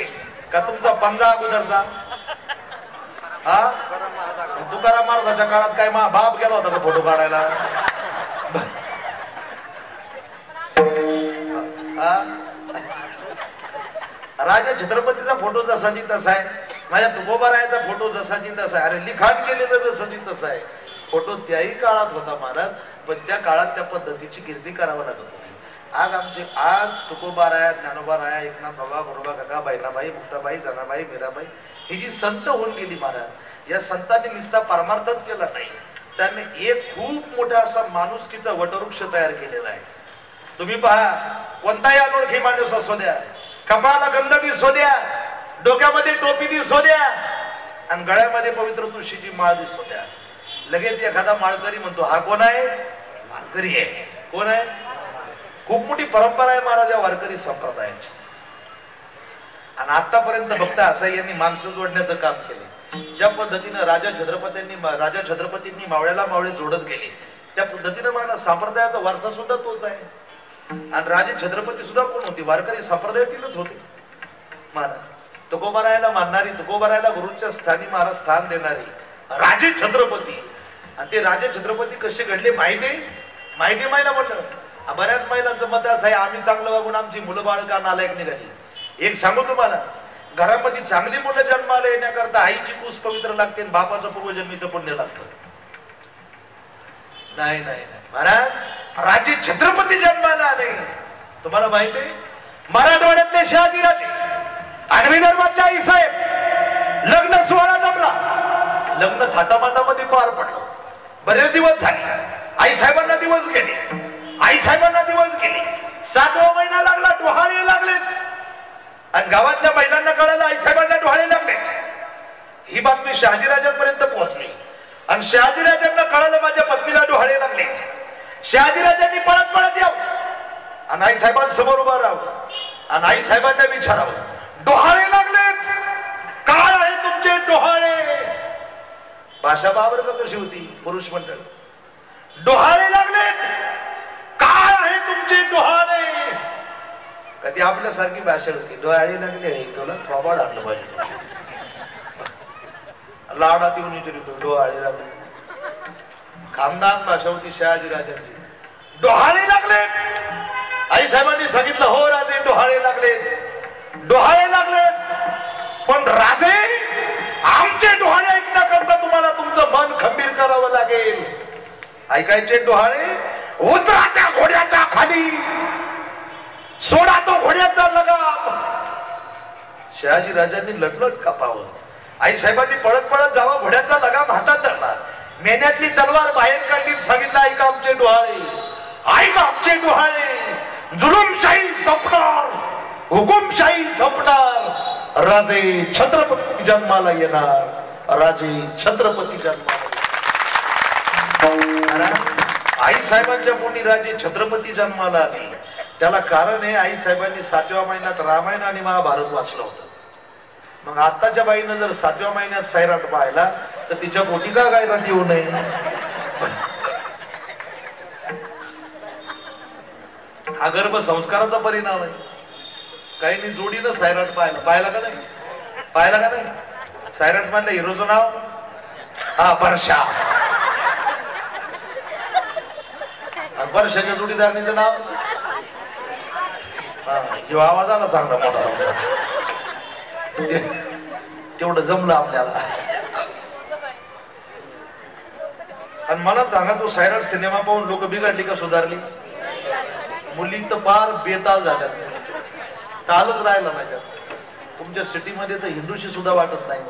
का तुमचा पंजा अगोदरचा? हा, तुकाराम महाराजाच्या काळात काय बाप गेला होता का फोटो काढायला? राजा छत्रपतीचा फोटो जसाची तसा आहे, माझ्या तुकोबारायाचा फोटो जसाची तसा आहे. अरे लिखाण केलेलं जसाची तसा आहे. फोटो त्याही काळात होता महाराज, पण त्या काळात त्या पद्धतीची कीर्ती करावं लागत होती. आज तुकोबाराया, ज्ञानोबाराया, एकनाथ बाबा, गुरुबा काका, बहिणाबाई, मुक्ताबाई, जनाबाई, मीराबाई ही जी संत होऊन गेली महाराज, या संतांनी नुसता परमार्थच केला नाही, त्यांनी एक खूप मोठा असा माणुसकीचा वटवृक्ष तयार केलेला आहे. तुम्ही पहा, कोणताही अनोळखी माणूस असू द्या, कपाळाला गंध दिसू द्या, डोक्यामध्ये टोपी दिसू द्या आणि गळ्यामध्ये पवित्र तुळशीची माळ दिसू द्या, लगेच एखादा माळकरी म्हणतो हा कोण आहे? वारकरी आहे. कोण आहे? खूप मोठी परंपरा आहे महाराज या वारकरी संप्रदायाची. आणि आतापर्यंत भक्त असाई यांनी माणसं जोडण्याचं काम केले. ज्या पद्धतीनं राजा छत्रपतींनी मावळ्याला मावळे जोडत गेले, त्या पद्धतीनं महाराज संप्रदायाचा वारसा सुद्धा तोच आहे. आणि राजे छत्रपती सुद्धा कोण होते? वारकरी संप्रदायातीलच होते महाराज. तुकोबारायाला मानणारी, तुकोबारायाला गुरुच्या स्थानी महाराज स्थान देणारी राजे छत्रपती. आणि ते राजे छत्रपती कसे घडले माहिती माहिला म्हणलं. बऱ्याच महिलांचं मत असं आहे, आम्ही चांगलं वागून आमची मुलं बाळ का नालायक निघाली. एक सांगू तुम्हाला, घरामध्ये चांगली मुलं जन्माला येण्याकरता आईची कूस पवित्र लागते आणि बापाचं पूर्वजन्मीचं पुण्य लागतं. नाही नाही महाराज, राजे छत्रपती जन्माला आले. तुम्हाला माहिती आहे, मराठवाड्यातले शहाजीराजे आणि विदर्भातले आईसाहेब लग्न सोहळा जमला. लग्न थाटामाटामध्ये पार पडलं. बरेच दिवस झाले, आईसाहेबांना दिवस गेले, आईसाहेबांना दिवस गेले. 7वा महिना लागला, डोहाळे लागलेत. आणि गावातल्या महिलांना कळालं आईसाहेबांना डोहाळे लागलेत. ही बातमी शहाजीराजांपर्यंत पोहोचली आणि शहाजीराजांना कळालं माझ्या पत्नीला डोहाळे लागलेत. शहाजीराजांनी पळत पळत यावं आणि आईसाहेबांसमोर उभं राहावं आणि आईसाहेबांना विचारावं डोहाळे लागले भाषा बाबर का कशी होती पुरुष मंडळ. डोहाळे लागलेत. काय आहे तुमचे डोहाळे. कधी आपल्यासारखी भाषा होती. डोहाळे लागले तुला थोबाड आणलं पाहिजे. लाडात येऊन विचारतो डोहाळे लागले. खानदान भाषा होती शहाजी राजांची. डोहाळे लागलेत. आई साहेबांनी सांगितलं हो राजे डोहाळे लागलेत. डोहाळे लागलेत पण राजे आमचे डोहाळे ऐकण्याकरता तुम्हाला तुमचं मन खंबीर करावं लागेल. ऐकायचे डोहाळे. उतरा त्या घोड्याच्या खाली. सोडा तो घोड्याचा लगाम. शहाजी राजांनी लटलट कापावं. आई साहेबांनी पळत पळत जावं. घोड्याचा लगाम हातात धरला. मेन्यातली तलवार बाहेर काढली. सांगितलं ऐका आमचे डोहाळे. ऐका आमचे डोहाळे. जुलुमशाही संपणार. हुकुमशाही संपणार. राजे छत्रपती जन्माला येणार. राजे छत्रपती जन्माला. आई साहेबांच्या पोटी राजे छत्रपती जन्माला आले. त्याला कारण आहे आई साहेबांनी 7व्या महिन्यात रामायण आणि महाभारत वाचलं होतं. मग आताच्या बाईनं जर 7व्या महिन्यात सैराट पाहिला तर तिच्या पोटी का गायराट येऊ नये. हा गर्भ संस्काराचा परिणाम आहे. काहींनी जोडीनं सैराट पाहिला का नाही. पाहिला का नाही. सैराट मधल्या हिरोचं नाव हा परशा. परशाच्या जोडीदारणीचं नाव जेव्हा आवाज आला चांगला मोठा तेवढं जमलं आपल्याला. आणि मला सांगा तो सैराट सिनेमा पाहून लोक बिघडली का सुधारली. मुली तर फार बेताल झाल्यात. तालच राहिला नाही त्यात. तुमच्या सिटीमध्ये तर हिंदूशी सुद्धा वाटत नाही.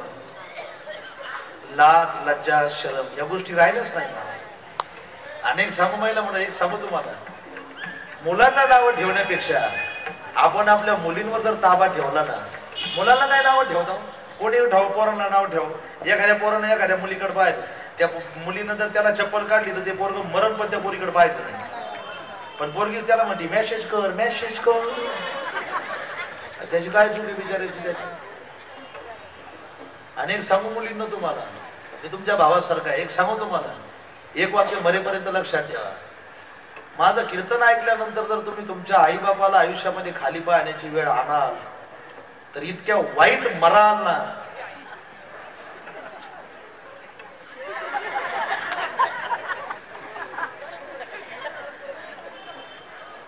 लाज लज्जा शरम या गोष्टी राहिल्याच नाही. अनेक सांगू महिला म्हणा. एक सांगू तुम्हाला. मुलांना नावं ठेवण्यापेक्षा आपण आपल्या मुलींवर जर ताबा ठेवला ना. मुलांना काय नावं ठेवतो. कोणी ठेव. पोरांना नाव ठेव. एखाद्या पोरानं एखाद्या मुलीकडे पाहायचं. त्या मुलीनं जर त्याला चप्पल काढली तर ते पोरग मरण पण त्या पोरीकडे पाहायचं नाही. पण पोरगीच त्याला म्हणते मेसेज कर मेसेज कर. त्याची काय चुकी विचारायची त्याची. अनेक सांगू मुलींना तुम्हाला. मी तुमच्या भावासारखा एक सांगू तुम्हाला. एक वाक्य मरेपर्यंत लक्षात ठेवा. माझं कीर्तन ऐकल्यानंतर जर तुम्ही तुमच्या आई बापाला आयुष्यामध्ये खाली पाहण्याची वेळ आणाल तर इतक्या वाईट मराल ना.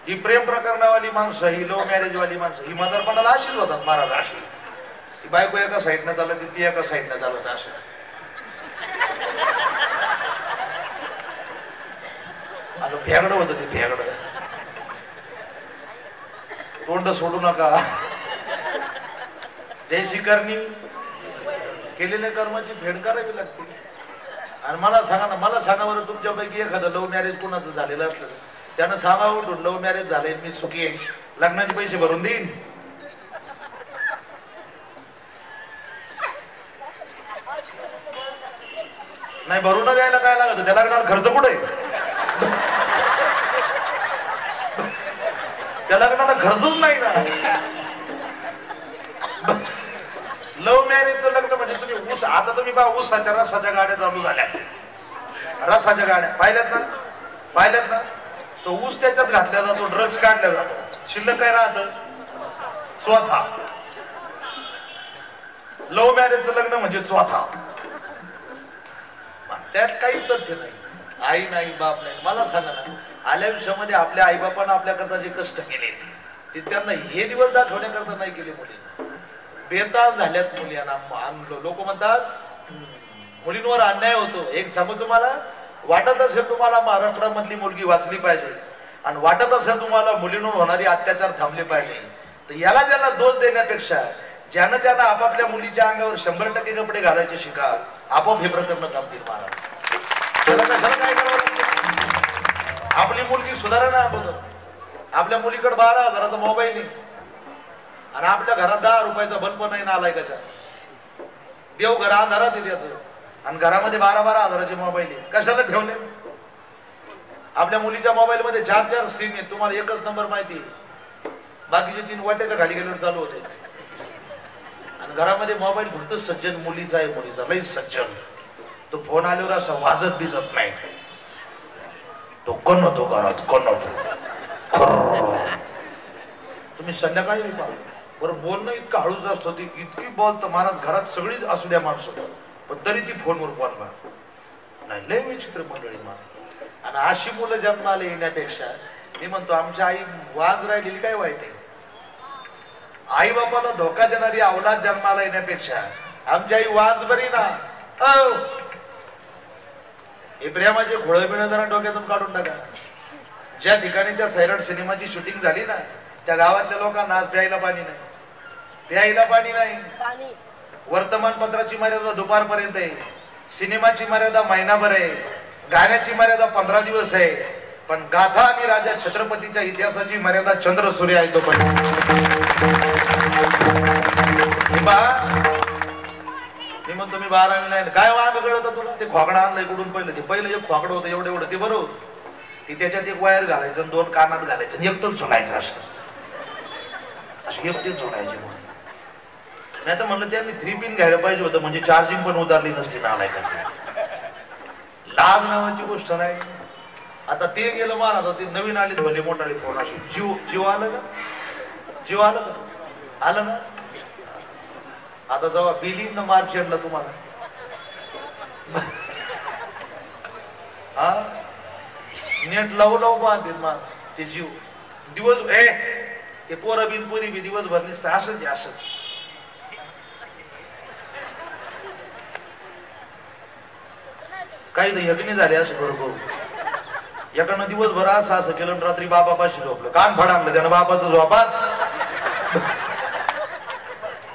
ही प्रेम प्रकरणावाली माणसं ही लव्ह मॅरेज वाली माणसं ही म्हातारपणाला अशीच होतात. महाराज अशी. ही बायको एका साईडनं चालत ती एका साईडनं चालत अशी. फेगड होत ते फेगड. तोंड सोडू नका. जयसी करणी केलेल्या कर्माची फेड करावी लागते. आणि मला सांगा ना. मला सांगा बरं तुमच्यापैकी एखादं लव्ह मॅरेज कोणाचं झालेलं असलं त्यानं सांगा उठून लव्ह मॅरेज झालंय मी सुखी आहे लग्नाचे पैसे भरून देईन. नाही भरून द्यायला काय लागत. त्या लग्नाला खर्च कुठे. त्या लग्नाला खर्चच नाही ना. लव्ह मॅरेजचं लग्न म्हणजे तुम्ही ऊस. आता तुम्ही बा ऊसाच्या रसाच्या गाड्या चालू झाल्या. रसाच्या गाड्या पाहिल्यात ना. पाहिल्यात ना. तो ऊस त्याच्यात घातला जातो. ड्रग्स काढला जातो. शिल्लक काय राहत चौथा. लव्ह मॅरेजचं लग्न म्हणजे चौथा. त्यात काही तथ्य नाही. आई नाही बाप नाही. मला सांगा ना. आल्या आयुष्यामध्ये आपल्या आईबापांना आपल्याकरता जे कष्ट केले ते त्यांना हे दिवस दाखवण्याकरता नाही केले. मुली बेताल झाल्यात. मुलींना लोक म्हणतात मुलींवर अन्याय होतो. एक सांगू तुम्हाला. वाटत असेल तुम्हाला महाराष्ट्रामधली मुलगी वाचली पाहिजे आणि वाटत असेल तुम्हाला मुलींवर होणारी अत्याचार थांबले पाहिजे तर याला त्यांना दोष देण्यापेक्षा ज्यानं त्यांना आपापल्या मुलीच्या अंगावर 100% कपडे घालायचे शिका. आपोआप हे प्रकरण थांबतील. महाराज त्याला कशाला काय करावं. आपली मुलगी सुधारा ना अगोदर. आपल्या मुलीकडे 12,000चा मोबाईल नाही आणि आपल्या घरात 10 रुपयाचा बल्ब नाही ना आलाय कशा. देव घरा अंधारात आहे त्याचं आणि घरामध्ये 12,000चे मोबाईल आहे. कशाला ठेवले. आपल्या मुलीच्या मोबाईल मध्ये 4 सिम आहेत. तुम्हाला एकच नंबर माहिती. बाकीचे 3 वाट्याच्या खाली गेल्यावर चालू होते. आणि घरामध्ये मोबाईल फक्त सज्जन मुलीचा आहे. मुलीचा लई सज्जन. तो फोन आल्यावर असं वाजत दिसत नाही, तो कोण होतो घरात, कोण होतो. तुम्ही संध्याकाळी बरं बोलणं इतकं हळूच असतं, ती इतकी बोलतं महाराज घरात सगळी असू द्या माणसं, पण तरी ती फोनवर बोलणार नाही. लय विचित्र मंडळी मला. आणि अशी मुलं जन्माला येण्यापेक्षा मी म्हणतो आमच्या आई वाज राहिलेली काय वाईट आहे. आई बापाला धोका देणारी अवलाद जन्माला येण्यापेक्षा आमची आई वाज बरी ना. हे प्रेमाचे घोळ बिळ जरा डोक्यातून काढून टाका. ज्या ठिकाणी त्या सैराट सिनेमाची शूटिंग झाली ना, त्या गावातल्या लोकांना आज प्यायला पाणी नाही, प्यायला पाणी नाही. वर्तमानपत्राची मर्यादा दुपारपर्यंत आहे, सिनेमाची मर्यादा महिनाभर आहे, गाण्याची मर्यादा 15 दिवस आहे, पण गाथा आणि राजा छत्रपतीच्या इतिहासाची मर्यादा चंद्र सूर्य आहे. तो पण मी म्हणतो मी 12वी नाही काय वाग कळत तुला. ते खोकडा आणलंय कुठून पहिलं, ते पहिलं एक खोकडं होतं एवढं एवढं, ते बरं होतं. ती त्याच्यात एक वायर घालायचं आणि 2 कानात घालायचं आणि एकटून सोडायचं असतं, अशी एकटीच सोडायची. म्हणून मी आता म्हणलं त्यांनी 3 पिन घ्यायला पाहिजे होतं, म्हणजे चार्जिंग पण उतारली नसती नालायकाची. लाज नावाची गोष्ट नाही. आता ते गेलं महाराज, ते नवीन आले भले मोठाले फोन, अशी जीव आलं का, जीव आलं का, आलं ना. आता जेव्हा बिलिंग न मार्क चढला तुम्हाला, हा नेट लावू बांधेल मा ते जीव दिवस ते पोरं बिन पोरी बी दिवसभर निसतं असंच आहे. असंच काही यज्ञ झाले असं बरोबर. एकानं दिवसभर असं असं केलं, रात्री बापापाशी झोपलं, कान फडांगलं त्यानं बापाचं झोपात.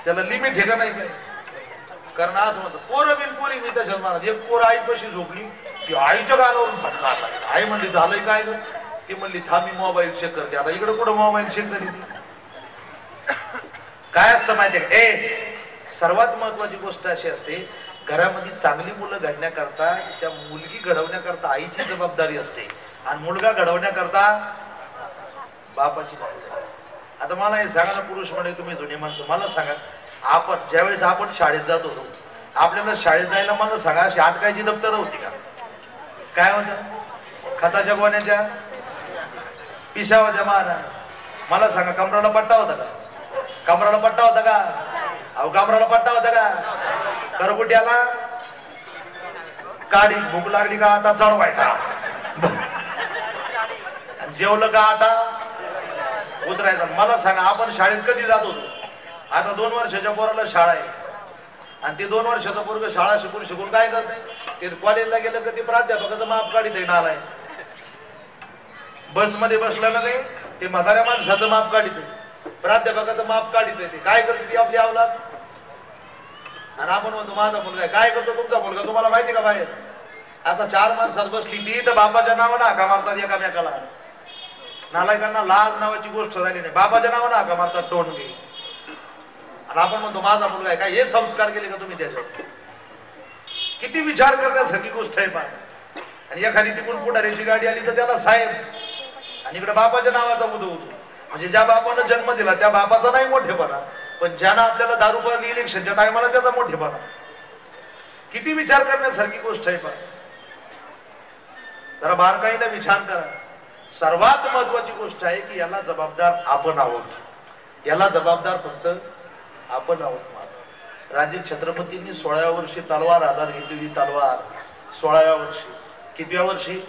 त्याला लिमिट आहे का नाही काय. कारण असं म्हणतात पोरं बिन पोरी मी तशाच म्हणत. एक पोर आईपाशी झोपली, ती आईच्या गालावरून फटका. आई म्हणली झालंय काय ग, ती म्हणली थांबी मोबाईल चेक करते. आता इकडे कुठं मोबाईल चेक करी. काय असतं माहितीये का, सर्वात महत्वाची गोष्ट अशी असते, घरामध्ये चांगली मुलं घडण्याकरता, त्या मुलगी घडवण्याकरता आईची जबाबदारी असते आणि मुलगा घडवण्याकरता बापाची जबाबदारी. आता मला हे सांगा ना पुरुष म्हणजे तुम्ही जुने माणसं, मला सांगा आपण ज्यावेळेस आपण शाळेत जात होतो, आपल्याला शाळेत जायला मला सांगा अशी अटकायची दप्तर होती का, काय होत्या, खताच्या गोण्याच्या पिशा होत्या. मला सांगा कमराला पट्टा होता का, कमराला पट्टा होता का, अहो कमराला पट्टा होता का, करकुट्याला काढी भूक लागली का आटा चढवायचा, जेवलं का आटा उतरायचा. मला सांगा आपण शाळेत कधी जात होतो. आता 2 वर्षाच्या पोराला शाळा आहे आणि ते 2 वर्षाचं पोरग शाळा शिकून शिकून काय करते, ते कॉलेजला गेलं का ते प्राध्यापकाचं माप काढीत आहे. नालाय बसमध्ये बसलं ना ते म्हाताऱ्या माणसाचं माप काढीत आहे, प्राध्यापकाचं माप काढीत आहे. ते काय करते ती आपली अवलाद. आणि आपण म्हणतो माझा मुलगा काय करतो तुमचा मुलगा, तुम्हाला माहिती का बाहेर आता 4 माणसात बसली ती तर बापाच्या नावानं हाका मारतात एकामेकाला. नालायकांना लाज नावाची गोष्ट झाली नाही, बापाच्या नावानं हाका मारतात टोनगी. आणि आपण म्हणतो माझा मुलगा आहे. काय हे संस्कार केले का तुम्ही त्याच्यावर. किती विचार करण्यासारखी गोष्ट आहे. पण आणि एखादी तिकडून पुढाऱ्याची गाडी आली तर त्याला साहेब, आणि इकडे बापाच्या नावाचा उदो होतो. म्हणजे ज्या बापानं जन्म दिला त्या बापाचा नाही मोठेपणा, पण ज्यानं आपल्याला दारू पाजली इलेक्शनच्या टायमाला त्याचा मोठेपणा. किती विचार करण्यासारखी गोष्ट आहे. पण जरा बारकाईने विचार करा. सर्वात महत्वाची गोष्ट आहे की याला जबाबदार आपण आहोत, याला जबाबदार फक्त आपण आहोत. राजे छत्रपतींनी 16व्या वर्षी तलवार हातात घेतलेली. तलवार 16व्या वर्षी, कितव्या वर्षी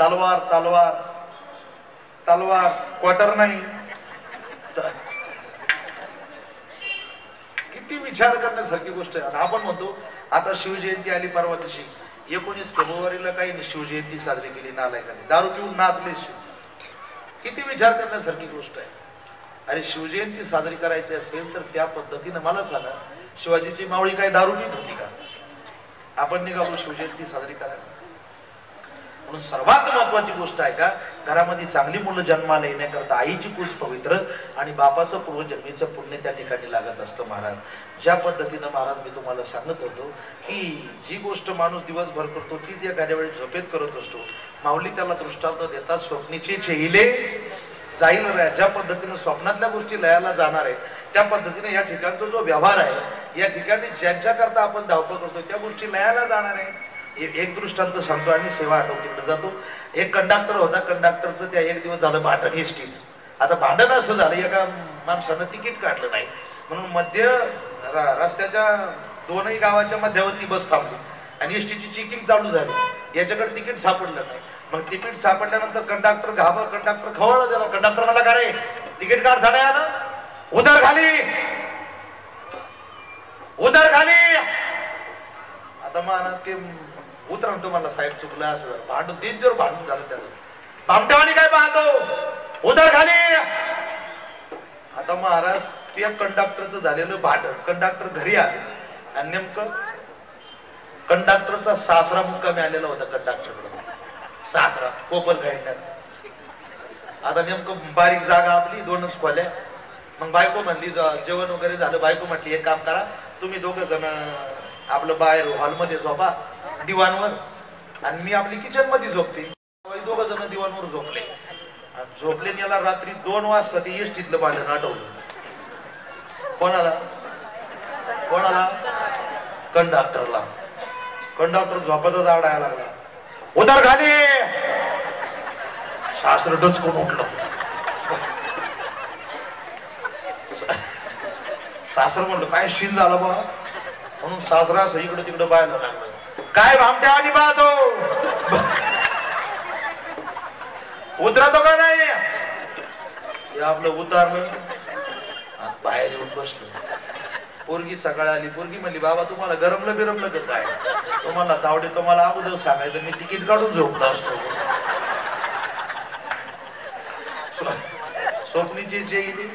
तलवार, तलवार तलवार क्वार्टर नाही. किती विचार करण्यासारखी गोष्ट आहे. आणि आपण म्हणतो आता शिवजयंती आली परवा दिवशी 19 फेब्रुवारीला काही नाही शिवजयंती साजरी केली नालायकाने, दारू पिऊन नाचले. किती विचार करण्यासारखी गोष्ट आहे. अरे शिवजयंती साजरी करायची असेल तर त्या पद्धतीनं मला सांगा शिवाजीची मावळी काय दारू पित होती का. आपण निघालो शिवजयंती साजरी करायला. म्हणून सर्वात महत्वाची गोष्ट आहे का, घरामध्ये चांगली मुलं जन्माला येण्याकरता आईची कुस पवित्र आणि बापाचं पूर्वजन्मीचं पुण्य त्या ठिकाणी लागत असतं. महाराज ज्या पद्धतीनं महाराज मी तुम्हाला सांगत होतो की जी गोष्ट माणूस दिवसभर करतो तीच एखाद्या वेळी झोपेत करत असतो. माऊली त्याला दृष्टांत देतात, स्वप्नीचे चेहिले जाईल लया. ज्या पद्धतीनं स्वप्नातल्या गोष्टी लयाला जाणार आहेत त्या पद्धतीने या ठिकाणचा जो व्यवहार आहे या ठिकाणी ज्यांच्या करता आपण धावपळ करतो त्या गोष्टी लयाला जाणार आहे. एक दृष्टांत सांगतो आणि सेवा आठवत तिकडे जातो. एक कंडक्टर होता, कंडक्टरचं त्या एक दिवस झालं भांडण एसटीत. आता भांडण असं झालं, एका माणसानं तिकीट काढलं नाही म्हणून मध्य रस्त्याच्या दोनही गावाच्या मध्यावरती बस थांबली आणि एसटीची चेकिंग चालू झाली. याच्याकडे तिकीट सापडलं नाही. मग तिकीट सापडल्यानंतर कंडक्टर कंडक्टर खवळला त्याला. कंडक्टर मला का रे तिकीट काढता नाही आलं? उधर खाली, उधर खाली. आता महाराज ते उतरा तुम्हाला साहेब चुकलं असं भांडून 3 दिवस भांडून झालं त्याचं. भामट्यावानी काय पाहतो, उधर खाली. आता महाराज त्या कंडक्टरचं झालेलं भांडण, कंडक्टर घरी आले आणि नेमकं कंडक्टरचा सासरा मुक्कामी आलेला होता कंडक्टरकडे. सासरा कोपर खायण्यात. आता नेमकं बारीक जागा आपली, 2च खोल्या. मग बायको म्हणली जेवण वगैरे झालं. बायको म्हटली एक काम करा, तुम्ही 2 जण आपलं बाहेर हॉलमध्ये झोपा दिवाणवर आणि मी आपली किचन मध्ये झोपते. 2 जण दिवाणवर झोपले. झोपले याला रात्री 2 वाजता ते एसटीतलं भांडण आठवलं. कोणाला कोणाला? कंडक्टरला. कंडक्टर झोपतच आडायला लागला, उधर खाली. सासर डचकून उठलं. सासर म्हणलं काय शीन झालं बा म्हणून सासरा असं इकडं तिकडं पाहायला लागलं. काय भामट्या आणि पाहतो, उतरतो का नाही? आपलं उतारलं बाहेर येऊन बसलो. पोरगी सकाळी आली. पोरगी म्हणली बाबा तुम्हाला गरमलं बिरमलं का काय? तुम्हाला तावडे तुम्हाला अगोदर सांगायचं मी तिकीट काढून झोपलो असतो. स्वप्नीची जे गेली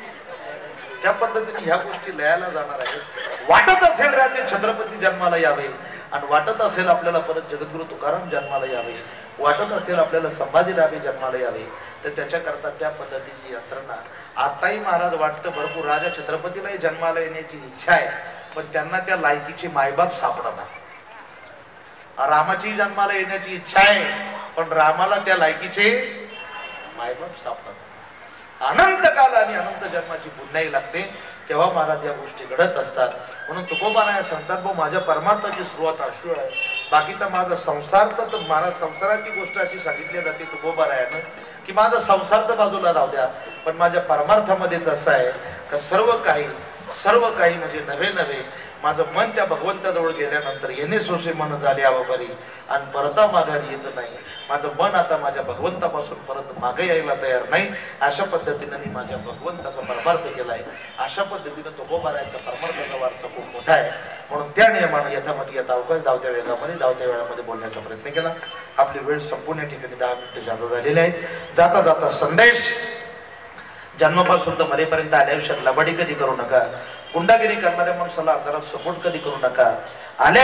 त्या पद्धतीने ह्या गोष्टी लयाला जाणार आहेत. वाटत असेल राजे छत्रपती जन्माला यावे आणि वाटत असेल आपल्याला परत जगद्गुरु तुकाराम जन्माला यावे, वाटत असेल आपल्याला संभाजीराजे जन्माला यावे, तर त्याच्याकरता त्या पद्धतीची यंत्रणा आताही महाराज वाटतं भरपूर. राजा छत्रपतीलाही जन्माला येण्याची इच्छा आहे पण त्यांना त्या लायकीचे मायबाप सापडणार. रामाची जन्माला येण्याची इच्छा आहे पण रामाला त्या लायकीचे मायबाप सापडणार. अनंत काल आणि अनंत जन्माची पुण्याई लागते तेव्हा महाराज या गोष्टी घडत असतात. म्हणून तुकोबाराया सांगतात भाऊ माझ्या परमार्थाची सुरुवात अशी आहे. बाकीचा माझा संसार तर महाराज संसाराची गोष्ट अशी सांगितली जाते तुकोबारायानं की माझा संसार तर बाजूला राहू द्या पण माझ्या परमार्थामध्येच असं आहे का सर्व काही म्हणजे नवे माझं मन त्या भगवंताजवळ गेल्यानंतर येणे सोसे मन झाले आवबरी आणि परता माघारी येत नाही. माझं मन आता माझ्या भगवंतापासून परत मागे यायला तयार नाही. अशा पद्धतीनं मी माझ्या भगवंताचा परमार्थ केलाय. अशा पद्धतीनं तुकोबारायाच्या परमार्थाचा वारसा खूप मोठा आहे. म्हणून त्या नियमानं यथामती यथा अवकाश धावत्या वेळामध्ये बोलण्याचा प्रयत्न केला. आपली वेळ संपूर्ण या ठिकाणी 10 मिनिटं जादा झालेले आहेत. जाता जाता संदेश जन्मापासून तर मरेपर्यंत आल्या आयुष्यात लबाडी कधी करू नका. गुंडागिरी करणाऱ्या माणसाला अंधारात सपोर्ट कधी करू नका. आल्या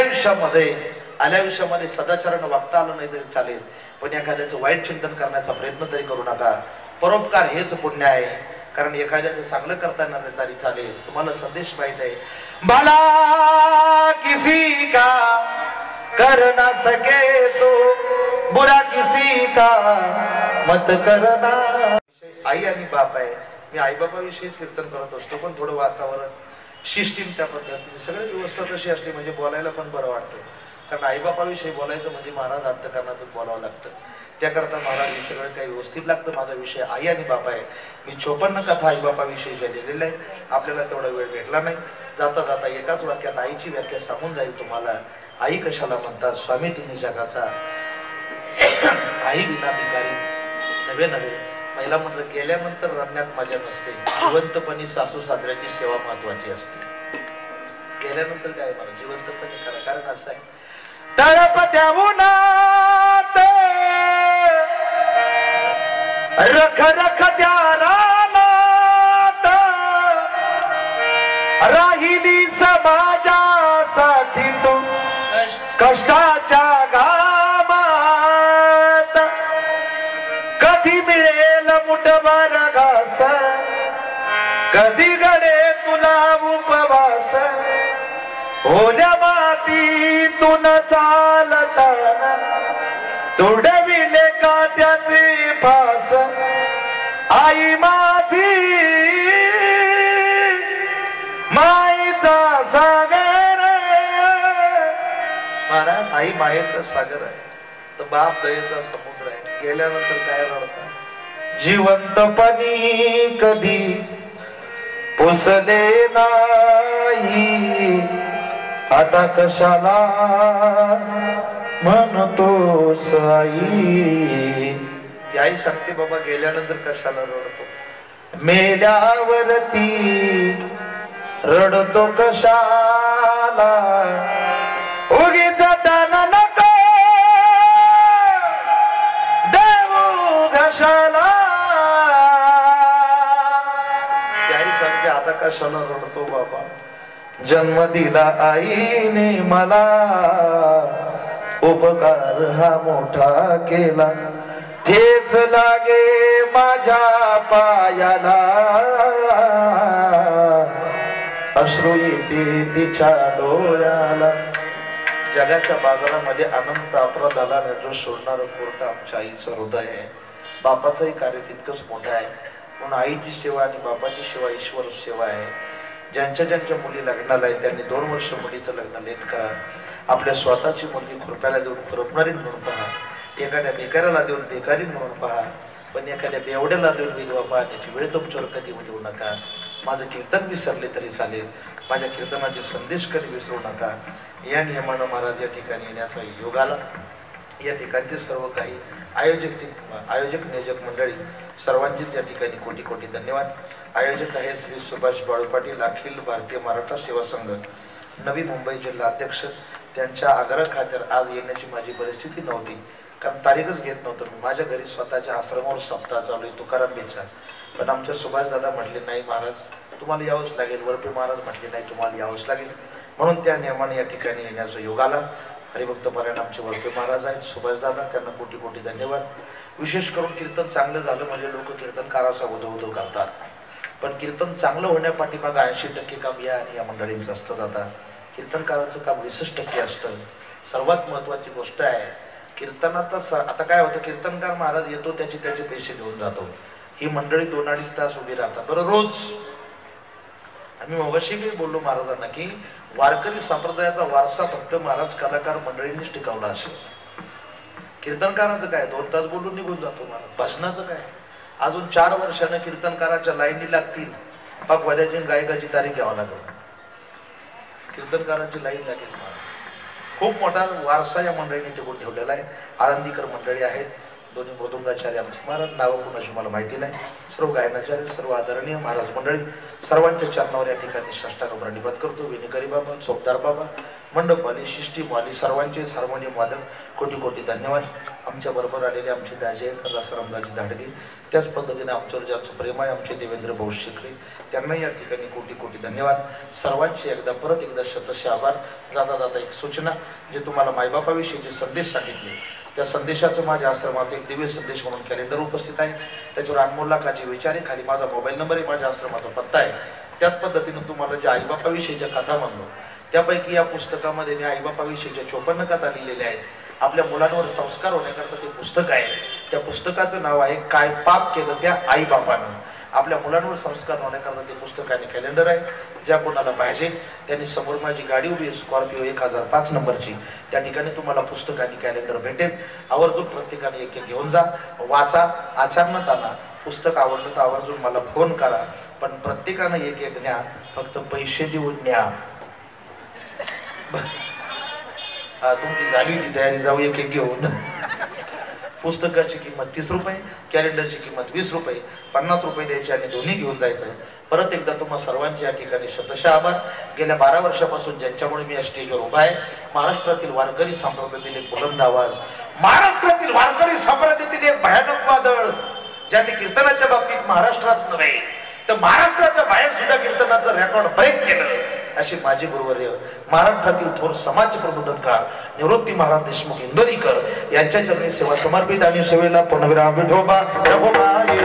आयुष्यामध्ये सदाचारानं वागता आलं नाही तरी चालेल पण एखाद्याचं वाईट चिंतन करण्याचा प्रयत्न तरी करू नका. परोपकार हेच पुण्य आहे. कारण एखाद्याचं चांगलं करता येणार नाही तरी चालेल. तुम्हाला संदेश माहित आहे भला किसी का कर ना सके तो बुरा किसी का मत करना. आई आणि बाप आहे. मी आई बापाविषयीच कीर्तन करत असतो पण थोडं वातावरण सिस्टीम त्या पद्धतीने सगळी व्यवस्था तशी असते म्हणजे बोलायला पण बरं वाटतं. कारण आईबापाविषयी बोलायचं म्हणजे महाराज अंतःकरणातून बोलावं लागतं. त्याकरता महाराज हे सगळं काही व्यवस्थित लागतं. माझा विषय आई आणि बाप आहे. मी 54 कथा आईबापाविषयीच्या दिलेल्या आहे. आपल्याला तेवढा वेळ भेटला नाही. जाता जाता एकाच वाक्यात आईची व्याख्या सांगून जाईल तुम्हाला. आई कशाला म्हणतात? स्वामी तिन्ही जगाचा आई विना भिकारी नवे पहिला म्हटलं गेल्यानंतर रडण्यात मजा नसते. जिवंतपणी सासू सासऱ्याची सेवा महत्वाची असते. गेल्यानंतर काय मला जिवंतपणी करा. कारण असं आहे तळपत्या उन्हात रख रख त्या रानात राहिली समाजासाठी तू कष्टाच्या घामात. कधी मिळेल मुठभर घास कधी घडे तुला उपवास. ओल्या मातीतून चालताना तुडविले काट्याचे फास. आई माझी माईचा सागर आई मायेचा सागर आहे तर बाप दयेचा समुद्र आहे. गेल्यानंतर काय रडतात? जिवंतपणी कधी पुसले नाही आता कशाला म्हणतोस आई. ती आई सांगते बाबा गेल्यानंतर कशाला रडतो? मेल्यावरती रडतो कशाला उगीच दान नको देऊ घशाला. आई सांगते आता कशाला रडतो बाबा? जन्म दिला आईने मला उपकार हा मोठा केला ठेच लागे माझ्या पायाला अश्रू येते तिच्या डोळ्याला. जगाच्या बाजारामध्ये अनंत अपराध आला निर्दोष सोडणारं कोर्ट आमच्या आईचं हृदय आहे. बापाचंही कार्य तितकंच मोठं आहे म्हणून आईची सेवा आणि बापाची सेवा ईश्वर सेवा आहे. ज्यांच्या ज्यांच्या मुली लग्नाला आहे त्यांनी 2 वर्ष मुलीचं लग्न लेट करा. आपल्या स्वतःची मुलगी खुरप्याला देऊन खुरपणारी म्हणून पहा, एखाद्या बेकाराला देऊन बेकारी म्हणून पहा, पण एखाद्या बेवड्याला देऊन विधवा पाहण्याची वेळ तुमच्यावर कधी देऊ नका. माझं कीर्तन विसरले तरी चालेल, माझ्या कीर्तनाचे संदेश कधी विसरू नका. या नियमानं महाराज या ठिकाणी येण्याचा योग आला. या ठिकाणचे सर्व काही आयोजक नियोजक मंडळी सर्वांचेच या ठिकाणी कोटी कोटी धन्यवाद. आयोजक आहेत श्री सुभाष बाळू पाटील, अखिल भारतीय मराठा सेवा संघ नवी मुंबई जिल्हा अध्यक्ष. त्यांच्या आग्रह खातर आज येण्याची माझी परिस्थिती नव्हती कारण तारीखच घेत नव्हतं मी. माझ्या घरी स्वतःच्या आश्रमावर सप्ताह चालू आहे तुकाराम बेचा, पण आमच्या सुभाष दादा म्हटले नाही महाराज तुम्हाला यावंच लागेल. वरपे महाराज म्हटले नाही तुम्हाला यावंच लागेल. म्हणून त्या नियमाने या ठिकाणी येण्याचा योग आला. हरिभक्त पारायण आमचे वरपे महाराज आहेत सुभाष दादा, त्यांना कोटी कोटी धन्यवाद. विशेष करून कीर्तन चांगलं झालं म्हणजे लोक कीर्तनकाराचा उदो करतात, पण कीर्तन चांगलं होण्यापाठीमागं 80% काम या आणि या मंडळींचं असतं. दादा कीर्तनकाराचं काम 20% असतं. सर्वात महत्वाची गोष्ट आहे कीर्तनाचा. आता काय होतं कीर्तनकार महाराज येतो त्याचे पैसे घेऊन जातो. ही मंडळी 2-2.5 तास उभी राहतात बरं रोज. आम्ही मगाशी काही बोललो महाराजांना की वारकरी संप्रदायाचा वारसा फक्त महाराज कलाकार मंडळींनीच टिकवला असेल. कीर्तनकाराचं काय 2 तास बोलून निघून जातो महाराज. भजनाचं काय अजून 4 वर्षानं कीर्तनकाराच्या लाईनी लागतील. पकवाद्याची गायकाची तारीख घ्यावं लागेल, कीर्तनकाराची लाईन लागेल महाराज. खूप मोठा वारसा या मंडळीने टिकून ठेवलेला आहे. आळंदीकर मंडळी आहेत, दोन्ही मृदुंगाचार्य आमचे महाराज, नावं कुणाशी मला माहिती नाही. सर्व गायनाचार्य सर्व आदरणीय महाराज मंडळी सर्वांच्या चरणावर या ठिकाणी साष्टांग प्रणिपात करतो. विनिकरी बाबा, चोपदार बाबा, मंडपवाली, शिष्टीवाली सर्वांचेच हार्मोनियम वादक कोटी कोटी धन्यवाद. आमच्या बरोबर आलेले आमचे दाजे आहेत आसारामदाजी धाडगे, त्याच पद्धतीने आमच्यावर ज्यांचं प्रेम आहे आमचे देवेंद्र भाऊ शिखरे, त्यांनाही या ठिकाणी कोटी कोटी धन्यवाद. सर्वांचे परत एकदा शतश आभार. जाता जाता एक सूचना, जे तुम्हाला मायबापाविषयीचे संदेश सांगितले त्या संदेशाचं माझ्या आश्रमाचं एक दिव्य संदेश म्हणून कॅलेंडर उपस्थित आहे. त्याच्यावर अनमोल लाखाची विचारे, खाली माझा मोबाईल नंबर आहे, माझ्या आश्रमाचा पत्ता आहे. त्याच पद्धतीनं तुम्हाला ज्या आईबापाविषयीच्या कथा म्हणलो त्यापैकी या पुस्तकामध्ये मी आईबापाविषयीच्या 54 कथा लिहिलेल्या आहेत. आपल्या मुलांवर संस्कार होण्याकरता ते पुस्तक आहे. त्या पुस्तकाचं नाव आहे काय पाप केलं त्या आईबापानं. आपल्या मुलांवर संस्कार होण्याकरता ते पुस्तक आणि कॅलेंडर आहे. ज्या कोणाला पाहिजे त्यांनी समोर माझी गाडी उभी आहे स्कॉर्पिओ 1005 नंबरची, त्या ठिकाणी तुम्हाला पुस्तक आणि कॅलेंडर भेटेल. आवर्जून प्रत्येकाने एक घेऊन जा, वाचा. आचरणात आणा. पुस्तक आवडलं तर आवर्जून मला फोन करा, पण प्रत्येकानं एक न्या, फक्त पैसे देऊन न्या. तुमची झाली होती तयारी, जाऊ एक घेऊन. पुस्तकाची किंमत 30 रुपये, कॅलेंडरची किंमत 20 रुपये, 50 रुपये द्यायचे आणि दोन्ही घेऊन जायचं. परत एकदा तुम्हा सर्वांचे या ठिकाणी शतश आभार. गेल्या 12 वर्षापासून ज्यांच्यामुळे मी या स्टेजवर उभा आहे, महाराष्ट्रातील वारकरी संप्रदायातील एक बुलंद आवाज, महाराष्ट्रातील वारकरी संप्रदायातील एक भयानक वादळ, ज्यांनी कीर्तनाच्या बाबतीत महाराष्ट्रात नव्हे तर महाराष्ट्राच्या बाहेर सुद्धा कीर्तनाचं रेकॉर्ड ब्रेक केलं, अशी माझी गुरुवर्य महाराष्ट्रातील थोर समाज प्रबोधनकार निवृत्ती महाराज देशमुख इंदोरीकर यांच्या चरणी सेवा समर्पित. आणि सेवेला पूर्णविराम. विठोबा रघुमाई